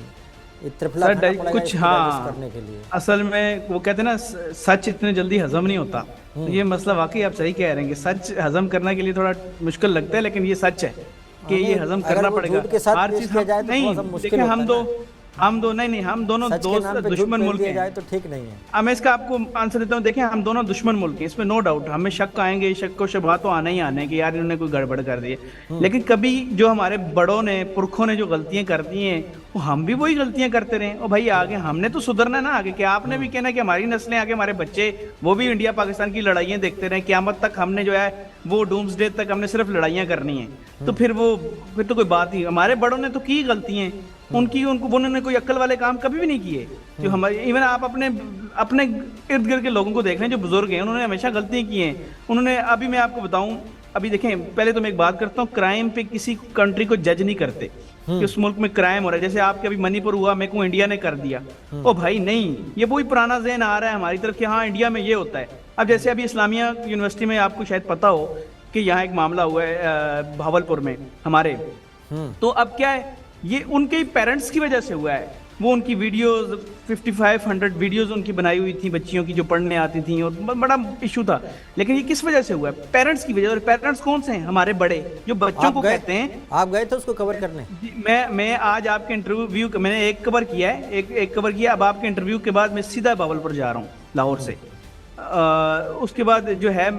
कुछ, हाँ करने के लिए। असल में वो कहते हैं ना सच इतने जल्दी हजम नहीं होता। तो ये मसला वाकई आप सही कह रहे हैं कि सच हजम करने के लिए थोड़ा मुश्किल लगता है, लेकिन ये सच है कि ये हजम करना पड़ेगा। हर चीज नहीं, देखिए हम दोनों दोस्त दुश्मन मुल्क हैं, तो ठीक नहीं है। अब मैं इसका आपको आंसर देता हूँ। देखें हम दोनों दुश्मन मुल्क हैं, इसमें नो डाउट। हमें शक आएंगे, शक को शुबहात तो आना ही आना है कि यार इन्होंने कोई गड़बड़ कर दी है। लेकिन कभी जो हमारे बड़ों ने, पुरखों ने जो गलतियां कर दी हैं, वो हम भी वही गलतियां करते रहे। और भाई आगे हमने तो सुधरना ना आगे। क्या आपने भी कहना कि हमारी नस्लें आगे, हमारे बच्चे वो भी इंडिया पाकिस्तान की लड़ाइयां देखते रहे क़यामत तक? हमने जो है वो डूम्सडे तक हमने सिर्फ लड़ाइयां करनी है। तो फिर तो कोई बात ही। हमारे बड़ों ने तो की गलतियां, उन्होंने कोई अक्ल वाले काम कभी भी नहीं किए। जो हमारे इवन आप अपने इर्द गिर्द के लोगों को देख रहे हैं जो बुजुर्ग हैं, उन्होंने हमेशा गलतियां की हैं। उन्होंने, अभी मैं आपको बताऊं, अभी देखें, पहले तो मैं एक बात करता हूँ, क्राइम पे किसी कंट्री को जज नहीं करते कि उस मुल्क में क्राइम हो रहा है। जैसे आपके अभी मणिपुर हुआ, मेरे को इंडिया ने कर दिया। ओ भाई नहीं, ये वही पुराना ज़हन आ रहा है हमारी तरफ कि हाँ इंडिया में ये होता है। अब जैसे अभी इस्लामिया यूनिवर्सिटी में आपको शायद पता हो कि यहाँ एक मामला हुआ है भावलपुर में हमारे। तो अब क्या है, ये उनके ही पेरेंट्स की वजह से हुआ है। वो उनकी वीडियोस 5500 वीडियोस उनकी बनाई हुई थी बच्चियों की जो पढ़ने आती थी, और बड़ा इशू था। लेकिन ये किस वजह से हुआ है? पेरेंट्स की वजह। और पेरेंट्स कौन से हैं? हमारे बड़े जो बच्चों को कहते हैं। आप गए थे उसको कवर करने? मैं आज आपके इंटरव्यू मैंने एक कवर किया है, एक कवर किया। अब आपके इंटरव्यू के बाद मैं सीधा भावलपुर जा रहा हूँ, लाहौर से। उसके बाद जो है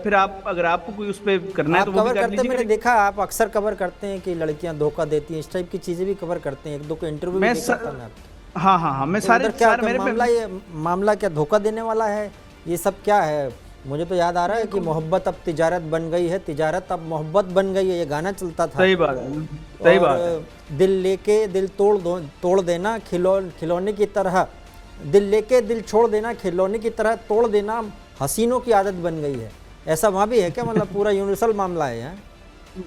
फिर आप, अगर आपको कोई उस पर करना है तो वो भी कर लीजिए। मैंने देखा आप अक्सर कवर करते हैं कि लड़कियां धोखा देती हैं, इस टाइप की चीजें भी कवर करते हैं। 1-2 को इंटरव्यू में हाँ मैं सारे मामला क्या धोखा देने वाला है? ये सब क्या है? मुझे तो याद आ रहा है कि मोहब्बत अब तिजारत बन गई है, तिजारत अब मोहब्बत बन गई है। ये गाना चलता था। सही बात है, सही बात है। दिल लेके दिल तोड़ देना खिलौने की तरह, दिल लेके दिल छोड़ देना खिलौने की तरह तोड़ देना हसीनों की आदत बन गई है। ऐसा वहाँ भी है क्या? मतलब पूरा यूनिवर्सल मामला है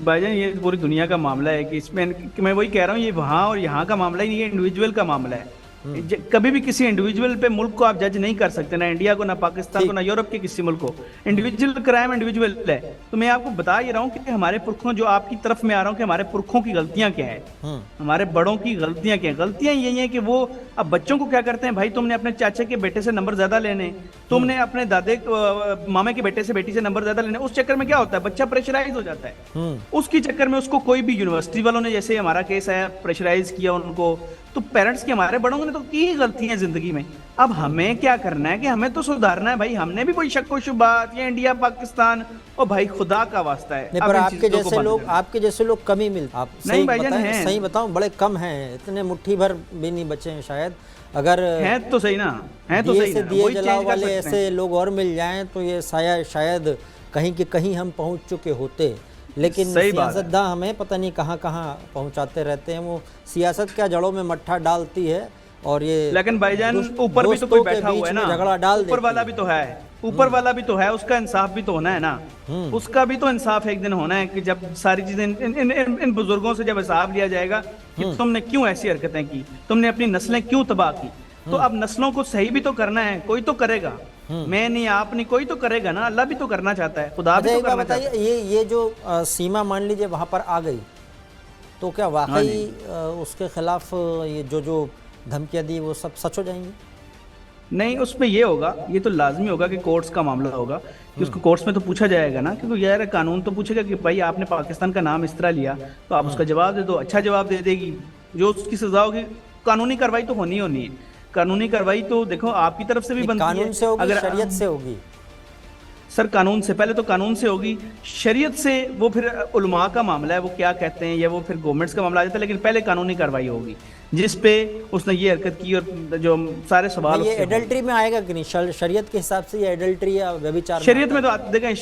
भाईजान, ये पूरी दुनिया का मामला है कि इसमें मैं वही कह रहा हूँ, ये वहाँ और यहाँ का मामला ही नहीं है, इंडिविजुअल का मामला है। कभी भी किसी इंडिविजुअल पे मुल्क को आप जज नहीं कर सकते, ना इंडिया को, ना पाकिस्तान को, ना यूरोप के किसी मुल्क को। इंडिविजुअल क्राइम इंडिविजुअल है। तो मैं आपको बता ही रहा हूँ कि हमारे पुरखों, जो आपकी तरफ में आ रहा हूँ कि हमारे पुरखों की गलतियां क्या है, हमारे बड़ों की गलतियां क्या है। गलतियां यही है कि वो अब बच्चों को क्या करते हैं, भाई तुमने अपने चाचा के बेटे से नंबर ज्यादा लेने, तुमने अपने दादे मामे के बेटे से बेटी से नंबर ज्यादा लेने। उस चक्कर में क्या होता है, बच्चा प्रेशराइज हो जाता है। उसकी चक्कर में उसको कोई भी यूनिवर्सिटी वालों ने, जैसे हमारा केस है, प्रेशराइज किया उनको। तो पेरेंट्स की, हमारे बड़ों ने तो की गलतियां जिंदगी में। अब हमें क्या करना है कि हमें तो सुधारना है भाई। हमने भी कोई शक व शुबात, ये इंडिया पाकिस्तान, और भाई खुदा का वास्ता है। नहीं, पर आपके जैसे लोग कम ही मिलते। आप नहीं भाईजान हैं, सही बताऊं, बड़े कम हैं, इतने मुट्ठी भर भी नहीं बचे हैं शायद। अगर है तो सही ना, है तो सही ना, दिए जलाओ वाले ऐसे लोग और मिल जाएं तो ये शायद कहीं के कहीं हम पहुंच चुके होते। लेकिन सियासतदां हमें पता नहीं कहाँ कहाँ पहुंचाते रहते हैं। वो सियासत क्या जड़ों में मट्ठा डालती है, और ये लेकिन भाईजान ऊपर भी तो कोई बैठा हुआ है ना, झगड़ा डाल ऊपर वाला भी तो है, ऊपर वाला भी तो है, उसका इंसाफ भी तो होना है ना। उसका भी तो इंसाफ एक दिन होना है कि जब सारी चीजें इन बुजुर्गों से जब हिसाब लिया जाएगा कि तुमने क्यों ऐसी हरकतें की, तुमने अपनी नस्लें क्यों तबाह की। तो अब नस्लों को सही भी तो करना है, कोई तो करेगा। मैं नहीं, आप नहीं, कोई तो करेगा ना। अल्लाह भी तो करना चाहता है, खुदा भी तो करना चाहता है। ये जो सीमा मान लीजिए वहां पर आ गई, तो क्या वाकई उसके खिलाफ ये जो धमकियां दी वो सब सच हो जाएंगी? नहीं, उसमें ये होगा, ये तो लाजमी होगा कि कोर्ट्स का मामला होगा कि उसको कोर्ट्स में तो पूछा जाएगा ना, क्योंकि यार कानून तो पूछेगा कि भाई आपने पाकिस्तान का नाम इस तरह लिया, तो आप उसका जवाब दे दो। अच्छा जवाब दे देगी, जो उसकी सजा होगी। कानूनी कार्रवाई तो होनी है। कानूनी कार्रवाई तो देखो आपकी तरफ से भी बनती है। कानून से होगी, अगर शरीयत से होगी? सर कानून से, पहले तो कानून से होगी, शरीयत से वो फिर उलमा का मामला है, वो क्या कहते हैं, या वो फिर गवर्नमेंट्स का मामला आ जाता है। लेकिन पहले कानूनी कार्रवाई होगी जिस पे उसने ये हरकत की और जो सारे सवाल। ये एडल्ट्री में आएगा कि नहीं शरीयत के हिसाब से? ये एडल्ट्री या व्यभिचार शरीयत में तो देखें,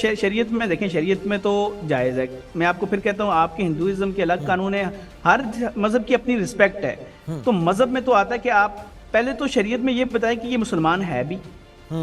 शरीयत में तो जायज़ है। मैं आपको फिर कहता हूँ, आपके हिंदुइज्म के अलग कानून है, हर मजहब की अपनी रिस्पेक्ट है। तो मजहब में तो आता है कि आप पहले तो शरीयत में ये बताएं कि ये मुसलमान है भी।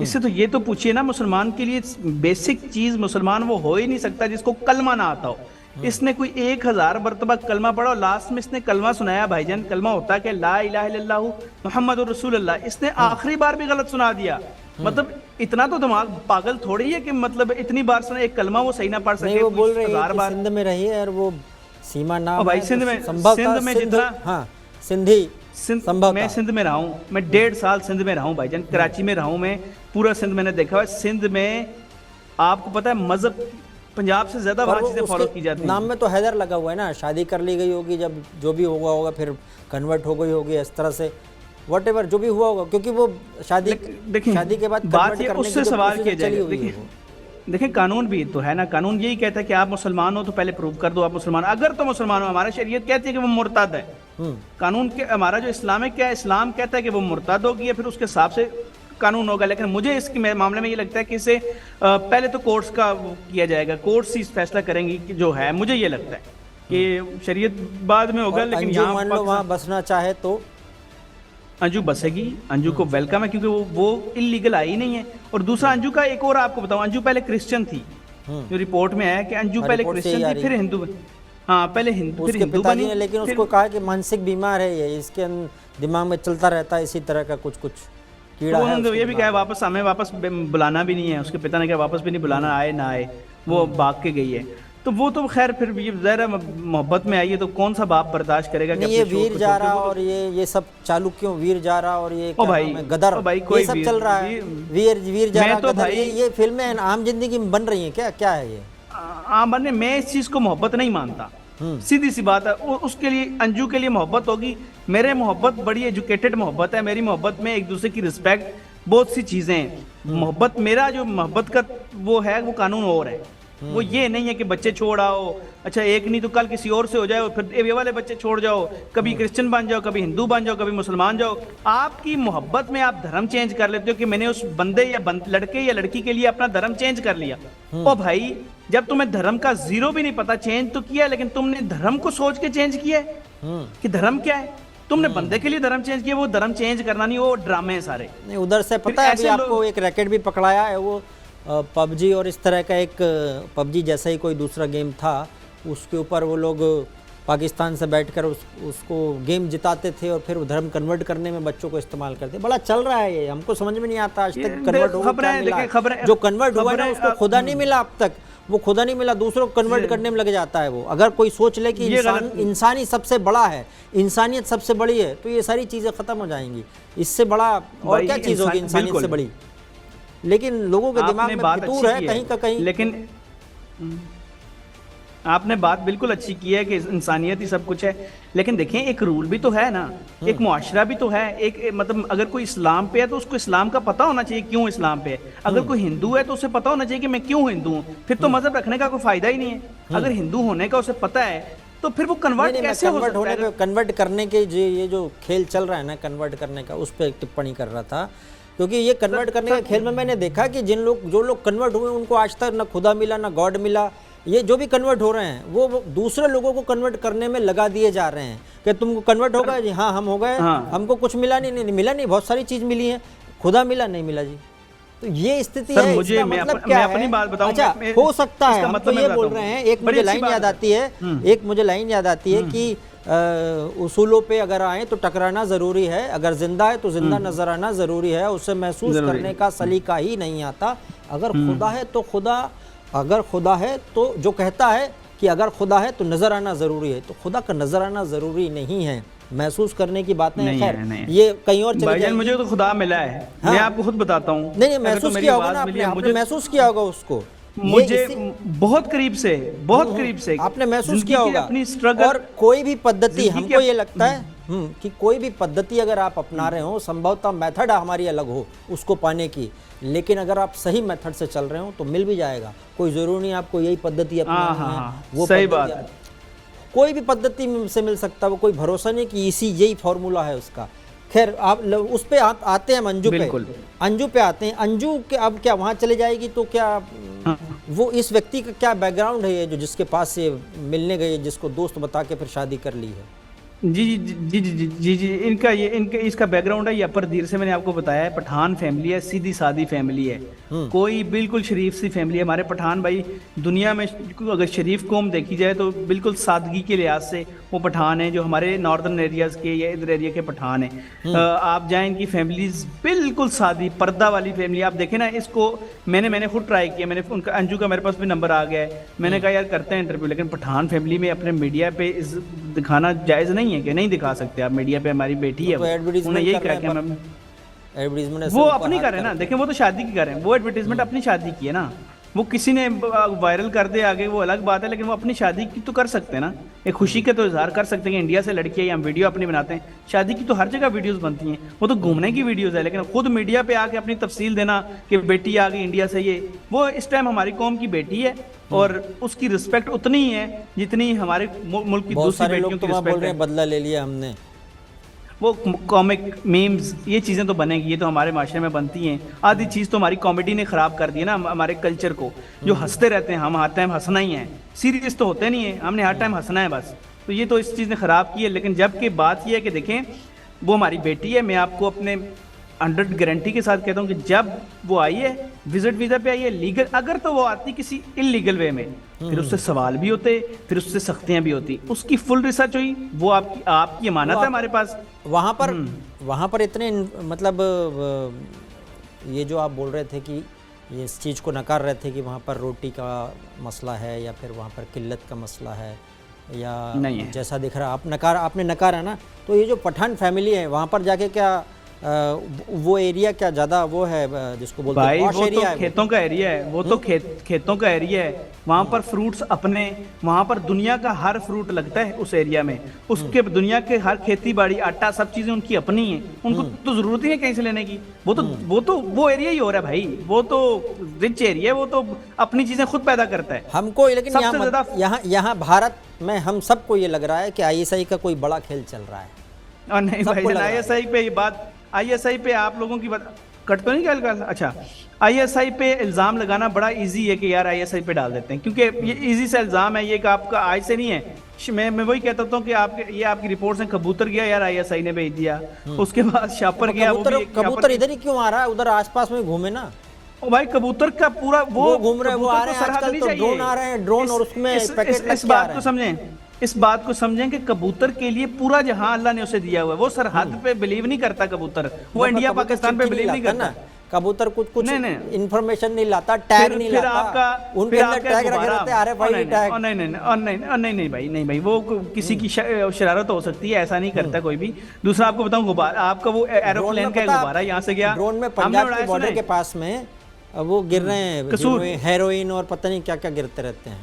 इससे तो ये तो पूछिए ना, मुसलमान के लिए बेसिक चीज, मुसलमान वो हो ही नहीं सकता जिसको कलमा ना आता हो। इसने कोई 1000 मरतबा कलमा पढ़ा और लास्ट में इसने कलमा सुनाया। भाईजान कलमा होता है कि ला इलाहा इल्लल्लाह मुहम्मदुर रसूलुल्लाह। इसने आखिरी बार भी गलत सुना दिया। मतलब इतना तो दिमाग पागल थोड़ी है कि मतलब इतनी बार सुना एक कलमा वो सही ना पढ़ सके। वो बोल रहे हैं कि सिंध में रही है और वो सीमा नाम भाई है, सिंध में जितना, हाँ सिंधी मैं सिंध में रहा हूँ, मैं 1.5 साल सिंध में रहा हूँ भाईजान, कराची में रहा हूँ मैं, पूरा सिंध मैंने देखा है। सिंध में आपको पता है मजहब पंजाब से ज्यादा वहाँ चीजें फॉलो की जाती हैं। नाम में तो हैदर लगा हुआ है ना, शादी कर ली गई होगी, जब जो भी होगा फिर कन्वर्ट हो गई होगी इस तरह से, व्हाटएवर जो भी हुआ होगा, क्योंकि वो शादी के बाद बात ये उससे सवाल किया जाएगा। देखिए कानून भी तो है ना, कानून यही कहता है कि आप मुसलमान हो तो पहले प्रूव कर दो आप मुसलमान। अगर तो मुसलमान हो, हमारा शरीयत कहती है कि वो मुर्ताद है। कानून के हमारा जो इस्लामिक क्या है, इस्लाम कहता है कि वो मुर्ताद होगी, फिर उसके हिसाब से कानून होगा। लेकिन मुझे इसके मामले में ये लगता है कि इसे पहले तो कोर्ट्स का किया जाएगा, कोर्ट्स ही फैसला करेंगी कि जो है। मुझे ये लगता है कि शरीयत बाद में होगा। लेकिन यहाँ मान लो वहाँ बसना चाहे तो अंजू बसेगी, अंजू को वेलकम है, क्योंकि वो इलीगल आई नहीं है। और दूसरा अंजू का एक और आपको बताऊं, अंजू पहले क्रिश्चियन थी, जो रिपोर्ट में है कि अंजू पहले क्रिश्चियन थी फिर हिंदू। हाँ पहले हिंदू फिर हिंदू बनी। लेकिन उसको कहा कि मानसिक बीमार है ये, इसके दिमाग में चलता रहता है इसी तरह का कुछ कीड़ा है। ये भी कहा वापस हमें वापस बुलाना भी नहीं है, उसके पिता ने कहा वापस भी नहीं बुलाना, आए ना आए, वो भाग के गई है। तो वो तो खैर फिर भी ज़रा मोहब्बत में आई है तो कौन सा बाप बर्दाश्त करेगा कि ये वीर जा रहा और ये सब चालू क्यों वीर जा रहा और ये गदर भाई कोई सब चल रहा है, वीर जा रहा गदर, ये फिल्में आम जिंदगी में बन रही हैं क्या है ये आम बनने? मैं इस चीज को मोहब्बत नहीं मानता, सीधी सी बात है। उसके लिए अंजू के लिए मोहब्बत होगी, मेरे मोहब्बत बड़ी एजुकेटेड मोहब्बत है। मेरी मोहब्बत में एक दूसरे की रिस्पेक्ट, बहुत सी चीजें हैं। मोहब्बत मेरा जो मोहब्बत का वो है वो कानून और है, वो ये नहीं है कि बच्चे छोड़ आओ, अच्छा एक नहीं तो कल किसी और से हो जाए, फिर ये वाले बच्चे छोड़ जाओ, कभी क्रिश्चियन बन जाओ, कभी हिंदू बन जाओ, कभी मुसलमान जाओ। आपकी मोहब्बत में आप धर्म चेंज कर लेते हो कि मैंने उस बंदे या लड़के या लड़की के लिए अपना धर्म चेंज कर लिया। ओ भाई जब तुम्हें धर्म का जीरो भी नहीं पता, चेंज तो किया लेकिन तुमने धर्म को सोच के चेंज किया कि धर्म क्या है। तुमने बंदे के लिए धर्म चेंज किया, वो धर्म चेंज करना नहीं, वो ड्रामे है सारे। नहीं उधर से पता है अभी आपको एक रैकेट भी पकड़ाया है, वो पबजी और इस तरह का एक पबजी जैसा ही कोई दूसरा गेम था, उसके ऊपर वो लोग पाकिस्तान से बैठकर उसको गेम जिताते थे और फिर धर्म कन्वर्ट करने में बच्चों को इस्तेमाल करते। बड़ा चल रहा है ये, हमको समझ में नहीं आता आज तक कन्वर्ट हो क्या मिला। जो कन्वर्ट हुआ ना उसको खुदा नहीं मिला अब तक, वो खुदा नहीं मिला, दूसरों को कन्वर्ट करने में लग जाता है वो। अगर कोई सोच ले कि इंसानी सबसे बड़ा है, इंसानियत सबसे बड़ी है, तो ये सारी चीज़ें ख़त्म हो जाएंगी। इससे बड़ा और क्या चीज़ होगी इंसानियत से बड़ी? लेकिन लोगों के दिमाग में फितूर है कहीं का कहीं। लेकिन आपने बात बिल्कुल अच्छी की है कि इंसानियत ही सब कुछ है, लेकिन देखें एक रूल भी तो है ना, एक मुआशरा भी तो है। एक मतलब अगर कोई इस्लाम पे है तो उसको इस्लाम का पता होना चाहिए क्यों इस्लाम पे है। अगर कोई हिंदू है तो उसे पता होना चाहिए कि मैं क्यों हिंदू हूँ, फिर तो मजहब रखने का कोई फायदा ही नहीं है। अगर हिंदू होने का उसे पता है तो फिर वो कन्वर्ट कैसे हो सकता है? कन्वर्ट करने के ये जो खेल चल रहा है ना कन्वर्ट करने का, उस पर एक टिप्पणी कर रहा था। क्योंकि ये कन्वर्ट करने के खेल में मैंने देखा कि जो लोग कन्वर्ट हुए उनको आज तक ना खुदा मिला ना गॉड मिला। ये जो भी कन्वर्ट हो रहे हैं वो दूसरे लोगों को कन्वर्ट करने में लगा दिए जा रहे हैं कि तुमको कन्वर्ट हो गया जी, हाँ हम हो गए, हमको कुछ मिला नहीं मिला नहीं, बहुत सारी चीज़ मिली है, खुदा मिला नहीं मिला जी। तो ये स्थिति है। मुझे मतलब क्या है? अपनी बात बताऊं। अच्छा हो सकता है, हम तो ये बोल रहे हैं। एक मुझे लाइन याद आती है कि उसूलों पे अगर आए तो टकराना ज़रूरी है, अगर जिंदा है तो जिंदा नजर आना ज़रूरी है, उसे महसूस करने का सलीका ही नहीं आता। अगर खुदा है तो खुदा, अगर खुदा है तो जो कहता है कि अगर खुदा है तो नज़र आना ज़रूरी है, तो खुदा का नज़र आना ज़रूरी नहीं है, महसूस करने की बात नहीं है। ये कहीं और चले जाएंगे। मुझे तो खुदा मिला है, हाँ? मैं आपको खुद बताता हूँ। नहीं महसूस किया होगा ना आपने महसूस किया होगा उसको, मुझे बहुत करीब से आपने महसूस किया होगा अपनी स्ट्रगल। और कोई भी पद्धति, हमको ये लगता है कि कोई भी पद्धति अगर आप अपना रहे हो, संभवतः मेथड हमारी अलग हो उसको पाने की, लेकिन अगर आप सही मेथड से चल रहे हो तो मिल भी जाएगा। कोई जरूरी नहीं आपको यही पद्धति अपनानी है, वो सही बात है। कोई भी पद्धति से मिल सकता है, वो कोई भरोसा नहीं कि इसी यही फॉर्मूला है उसका। खैर आप उस पे आते हैं, अंजू पे आते हैं। अंजू के अब क्या वहाँ चले जाएगी तो क्या वो इस व्यक्ति का क्या बैकग्राउंड है ये जो जिसके पास से मिलने गए, जिसको दोस्त बता के फिर शादी कर ली है? जी जी जी जी जी जी इनका इसका बैकग्राउंड है, ये अपर दीर से मैंने आपको बताया है। पठान फैमिली है, सीधी सादी फैमिली है, कोई बिल्कुल शरीफ सी फैमिली है। हमारे पठान भाई दुनिया में अगर शरीफ कौम देखी जाए तो बिल्कुल सादगी के लिहाज से वो पठान है, जो हमारे नॉर्दर्न एरियाज के या इधर एरिया के पठान है। आप जाएं इनकी फैमिलीज बिल्कुल सादी पर्दा वाली फैमिली। आप देखें ना, इसको मैंने खुद ट्राई किया, मैंने उनका अंजू का मेरे पास भी नंबर आ गया है, मैंने कहा यार करते हैं इंटरव्यू, लेकिन पठान फैमिली में अपने मीडिया पे दिखाना जायज़ नहीं है कि नहीं दिखा सकते आप मीडिया पे। हमारी बेटी है, उन्हें यही कहा कि मैम एडवर्टीजमेंट वो अपनी कर रहे हैं ना। देखें वो तो शादी की कर रहे हैं, वो एडवर्टीजमेंट अपनी शादी की है ना, वो किसी ने वायरल कर दे आगे वो अलग बात है, लेकिन वो अपनी शादी की तो कर सकते हैं ना, एक खुशी के तो इजहार कर सकते हैं कि इंडिया से लड़कियां हम वीडियो अपनी बनाते हैं। शादी की तो हर जगह वीडियोस बनती हैं, वो तो घूमने की वीडियोस है, लेकिन खुद मीडिया पे आके अपनी तफसील देना कि बेटी आ गई इंडिया से, ये वो इस टाइम हमारी कौम की बेटी है और उसकी रिस्पेक्ट उतनी ही है जितनी हमारे मुल्क की दूसरी बेटियों की रिस्पेक्ट है। बदला ले लिया हमने, वो कॉमिक मीम्स ये चीज़ें तो बनेंगी, ये तो हमारे माशरे में बनती हैं। आधी चीज़ तो हमारी कॉमेडी ने ख़राब कर दी है ना हमारे कल्चर को, जो हंसते रहते हैं हम, हर टाइम हंसना ही है, सीरियस तो होते नहीं है, हमने हर टाइम हंसना है बस। तो ये तो इस चीज़ ने ख़राब की है। लेकिन जबकि बात ये है कि देखें वो हमारी बेटी है, मैं आपको अपने 100 गारंटी के साथ कहता हूँ कि जब वो आई है विजिट वीज़ा पे आई है लीगल, अगर तो वो आती किसी इलीगल वे में, फिर उससे सवाल भी होते, फिर उससे सख्तियाँ भी होती, उसकी फुल रिसर्च हुई, वो आपकी अमानत है हमारे पास। वहाँ पर इतने मतलब ये जो आप बोल रहे थे कि ये इस चीज़ को नकार रहे थे कि वहाँ पर रोटी का मसला है या फिर वहाँ पर किल्लत का मसला है या नहीं है, जैसा दिख रहा आपने नकारा ना, तो ये जो पठान फैमिली है वहाँ पर जाके क्या वो एरिया क्या ज़्यादा वो है जिसको बोलते हैं भाई, वो तो खेतों का एरिया है, वो तो खेतों का एरिया है, वहाँ पर फ्रूट्स अपने, वहाँ पर दुनिया का हर फ्रूट लगता है उस एरिया में, उसके दुनिया के हर खेती बाड़ी आटा सब चीज़ें उनकी अपनी हैं, उनको तो ज़रूरत ही है कहीं से लेने की। वो एरिया ही हो रहा है भाई, वो तो रिच एरिया है, वो तो अपनी चीज़ें खुद पैदा करता है हमको। लेकिन यहाँ भारत में हम सबको ये लग रहा है कि ISI का कोई बड़ा खेल चल रहा है। और नहीं भाई, ISI पे ये बात, ISI पे आप लोगों की बात कट तो नहीं क्या? अच्छा, ISI पे इल्ज़ाम लगाना बड़ा इजी है कि यार ISI पे डाल देते हैं, क्योंकि ये इजी सा इल्ज़ाम है, ये कि आपका आज से नहीं है। मैं वही कहता हूँ कि आपकी रिपोर्ट से कबूतर गया यार, ISI ने भेज दिया, उसके बाद शापर गया। कबूतर इधर ही क्यों आ रहा है? उधर आसपास में घूमे ना। ओ भाई, कबूतर का पूरा वो घूम रहे हैं, वो आ रहे हैं आजकल, तो ड्रोन आ रहे हैं, ड्रोन, और उसमें इस बात को समझें, इस बात को समझें कि कबूतर के लिए पूरा जहां अल्लाह ने उसे दिया हुआ है। वो सरहद पे बिलीव नहीं करता कबूतर, वो इंडिया पाकिस्तान पे बिलीव नहीं करता। कबूतर कुछ नहीं। इंफॉर्मेशन नहीं लाता, टैग नहीं फिर लाता, आपका उनके अंदर टैग रखे रहते हैं, RFID टैग। नहीं भाई, वो किसी की शरारत हो सकती है, ऐसा नहीं करता कोई भी। दूसरा आपको बताऊं, गुब्बारा आपका वो एरोप्लेन का गुब्बारा यहाँ से गया ड्रोन में पंजाब के बॉर्डर के पास में वो गिर रहे हैं, हेरोइन और पता नहीं क्या क्या गिरते रहते हैं,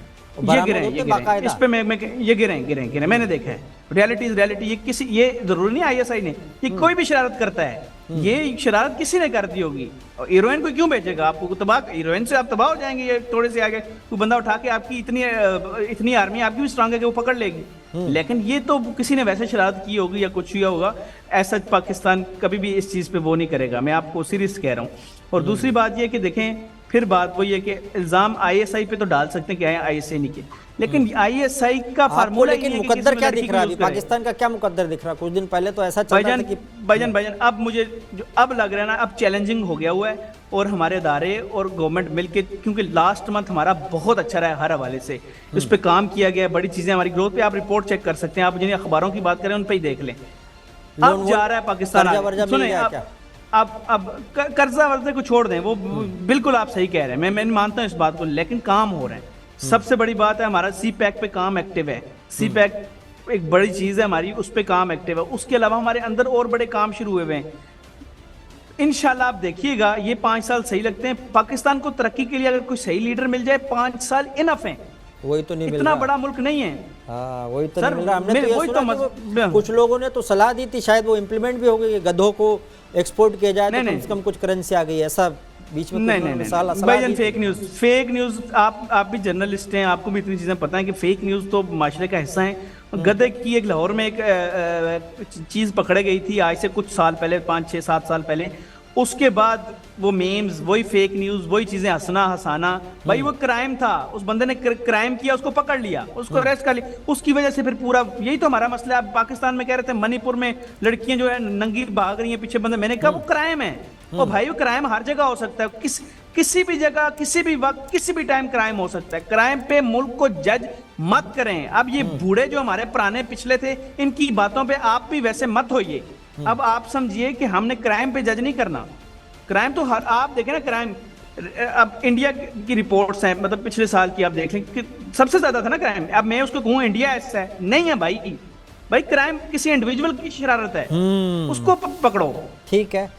ये गिरे इस पे मैं ये गिरे मैंने देखा है। रियलिटी ये जरूरी नहीं ISI ने, ये कोई भी शरारत करता है, ये शरारत किसी ने कर दी होगी। और हीरोइन को क्यों बेचेगा आपको? तबाह, हीरोइन से आप तबाह हो जाएंगे। ये थोड़े से आगे कोई बंदा उठा के आपकी इतनी आर्मी आपकी भी स्ट्रांग है कि वो पकड़ लेगी। लेकिन ये तो किसी ने वैसे शरारत की होगी या कुछ हुआ होगा, ऐसा पाकिस्तान कभी भी इस चीज पे वो नहीं करेगा, मैं आपको सीरियस कह रहा हूँ। और दूसरी बात ये कि देखें, फिर बात वही है कि इल्जाम ISI पे तो डाल सकते हैं कि ISI नहीं किया, लेकिन ISI का फार्मूला, लेकिन मुकद्दर क्या दिख रहा है? पाकिस्तान का क्या मुकद्दर दिख रहा है? कुछ दिन पहले तो ऐसा चल रहा था कि भाईजान अब मुझे जो अब लग रहा है ना, अब चैलेंजिंग हो गया हुआ है। और हमारे इदारे और गवर्नमेंट मिलके, क्योंकि लास्ट मंथ हमारा बहुत अच्छा रहा है हर हवाले से, उस पर काम किया गया, बड़ी चीजें हमारी ग्रोथ पे आप रिपोर्ट चेक कर सकते हैं, आप जिन अखबारों की बात करें उन पर ही देख लें। अब जा रहा है पाकिस्तान, सुने अब कर्जा वर्जे को छोड़ दें, वो बिल्कुल आप सही कह रहे हैं, मैं मानता हूं इस बात को, लेकिन काम हो रहे हैं। सबसे बड़ी बात है हमारा CPEC पे काम एक्टिव है। CPEC एक बड़ी चीज है हमारी, उस पे काम एक्टिव है। उसके अलावा हमारे अंदर और बड़े काम शुरू हुए हैं। इंशाल्लाह आप देखिएगा, ये 5 साल सही लगते हैं पाकिस्तान को तरक्की के लिए। अगर कोई सही लीडर मिल जाए, 5 साल इनफ है। वही तो नहीं मिल इतना रहा, बड़ा मुल्क नहीं है। हाँ वही तो नहीं मिल रहा। हमने तो ये वही सुना कि कुछ लोगों ने तो सलाह दी थी, शायद वो इम्प्लीमेंट भी हो गई, गधों को एक्सपोर्ट किया जाए तो कम से कम कुछ करेंसी आ गई, ऐसा बीच में नहीं। फेक न्यूज आप भी जर्नलिस्ट हैं, आपको भी इतनी चीजें पता है कि फेक न्यूज तो माशरे का हिस्सा है। गधे की एक लाहौर में एक चीज पकड़े गई थी आज से कुछ साल पहले, 5, 6, 7 साल पहले। उसके बाद वो मेम्स, वही फेक न्यूज, वही चीजें, हंसना हंसाना, भाई वो क्राइम था, उस बंदे ने क्राइम किया, उसको पकड़ लिया, उसको अरेस्ट कर लिया, उसकी वजह से फिर पूरा यही तो हमारा मसला है। आप पाकिस्तान में कह रहे थे मणिपुर में लड़कियां जो है नंगी भाग रही हैं पीछे बंदे, मैंने कहा वो क्राइम है। और भाई वो क्राइम हर जगह हो सकता है, किसी भी जगह, किसी भी वक्त, किसी भी टाइम क्राइम हो सकता है। क्राइम पे मुल्क को जज मत करें। अब ये बूढ़े जो हमारे पुराने पिछले थे, इनकी बातों पे आप भी वैसे मत होइए। अब आप समझिए कि हमने क्राइम पे जज नहीं करना। क्राइम तो हर, आप देखें ना क्राइम, अब इंडिया की रिपोर्ट्स हैं, मतलब पिछले साल की आप देख लें कि सबसे ज्यादा था ना क्राइम। अब मैं उसको कहूँ इंडिया ऐसा है, नहीं है भाई क्राइम किसी इंडिविजुअल की शरारत है, उसको पकड़ो। ठीक है,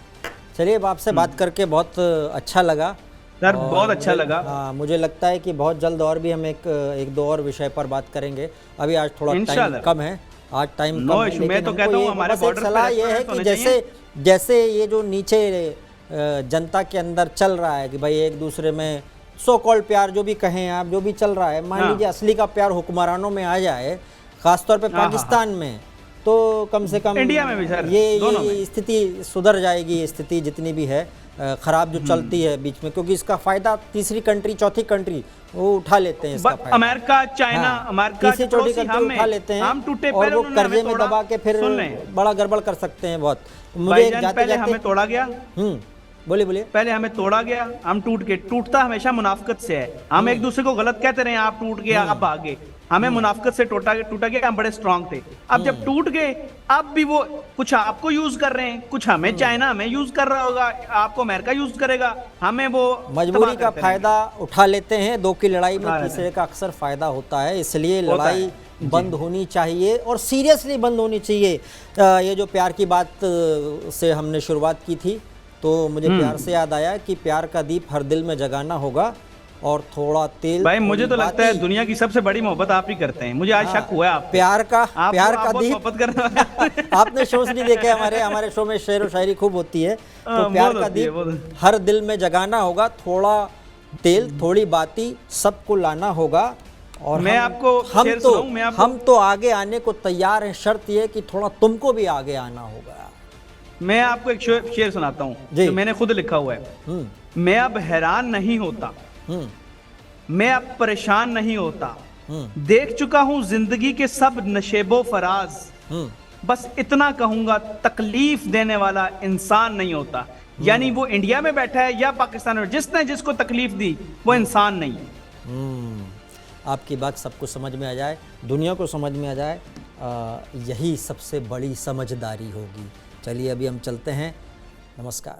चलिए अब आपसे बात करके बहुत अच्छा लगा सर, बहुत अच्छा लगा। हाँ, मुझे लगता है कि बहुत जल्द और भी हम एक दो और विषय पर बात करेंगे। अभी आज थोड़ा टाइम कम है, आज टाइम कम है, लेकिन मैं तो कहता हूँ हमारे बॉर्डर पे सलाह ये है कि जैसे ये जो नीचे जनता के अंदर चल रहा है कि भाई एक दूसरे में सो कॉल्ड प्यार जो भी कहें आप, जो भी चल रहा है, मान लीजिए असली का प्यार हुक्मरानों में आ जाए, खासतौर पे पाकिस्तान में, तो कम से कम इंडिया में भी सर ये स्थिति सुधर जाएगी। ये स्थिति जितनी भी है खराब जो चलती है बीच में, क्योंकि इसका फायदा तीसरी कंट्री, चौथी कंट्री वो उठा लेते हैं, इसका फायदा अमेरिका, चाइना, अमेरिका तीसरी चौथी कंट्री उठा लेते हैं, हम टूटे और वो कर्जे में दबा के फिर बड़ा गड़बड़ कर सकते हैं बहुत। मुझे पहले हमें तोड़ा गया, बोलिए पहले हमें तोड़ा गया, हम टूटता हमेशा मुनाफकत से है। हम एक दूसरे को गलत कहते रहे, आप टूट गए, आप भागे, हमें मुनाफकत से टूटा गया, हम बड़े स्ट्रांग थे। अब जब टूट गए, अब भी वो कुछ आपको यूज कर रहे हैं, कुछ हमें, चाइना हमें यूज कर रहा होगा, आपको अमेरिका यूज करेगा, हमें वो मजबूरी का फायदा उठा लेते हैं। दो की लड़ाई में तीसरे का अक्सर फायदा होता है, इसलिए लड़ाई बंद होनी चाहिए और सीरियसली बंद होनी चाहिए। ये जो प्यार की बात से हमने शुरुआत की थी, तो मुझे प्यार से याद आया कि प्यार का दीप हर दिल में जगाना होगा और थोड़ा तेल। भाई मुझे तो लगता है दुनिया की सबसे बड़ी मोहब्बत आप ही करते हैं, मुझे आज शक हुआ है आप प्यार का दीप मोहब्बत करना। आपने शोज नहीं देखे, हमारे शो में शेर व शायरी खूब होती है। तो प्यार का दीप हर दिल में जगाना होगा, थोड़ा तेल थोड़ी बाती सबको लाना होगा। और मैं आपको हम तो आगे आने को तैयार हैं, शर्त यह कि थोड़ा तुमको भी आगे आना होगा। मैं आपको एक शेर सुनाता हूँ जो मैंने खुद लिखा हुआ है। मैं अब हैरान नहीं होता, मैं अब परेशान नहीं होता, देख चुका हूं जिंदगी के सब नशेबो फराज, बस इतना कहूंगा तकलीफ देने वाला इंसान नहीं होता। यानी वो इंडिया में बैठा है या पाकिस्तान में, जिसने जिसको तकलीफ दी वो इंसान नहीं है। आपकी बात सबको समझ में आ जाए, दुनिया को समझ में आ जाए, यही सबसे बड़ी समझदारी होगी। चलिए अभी हम चलते हैं। नमस्कार।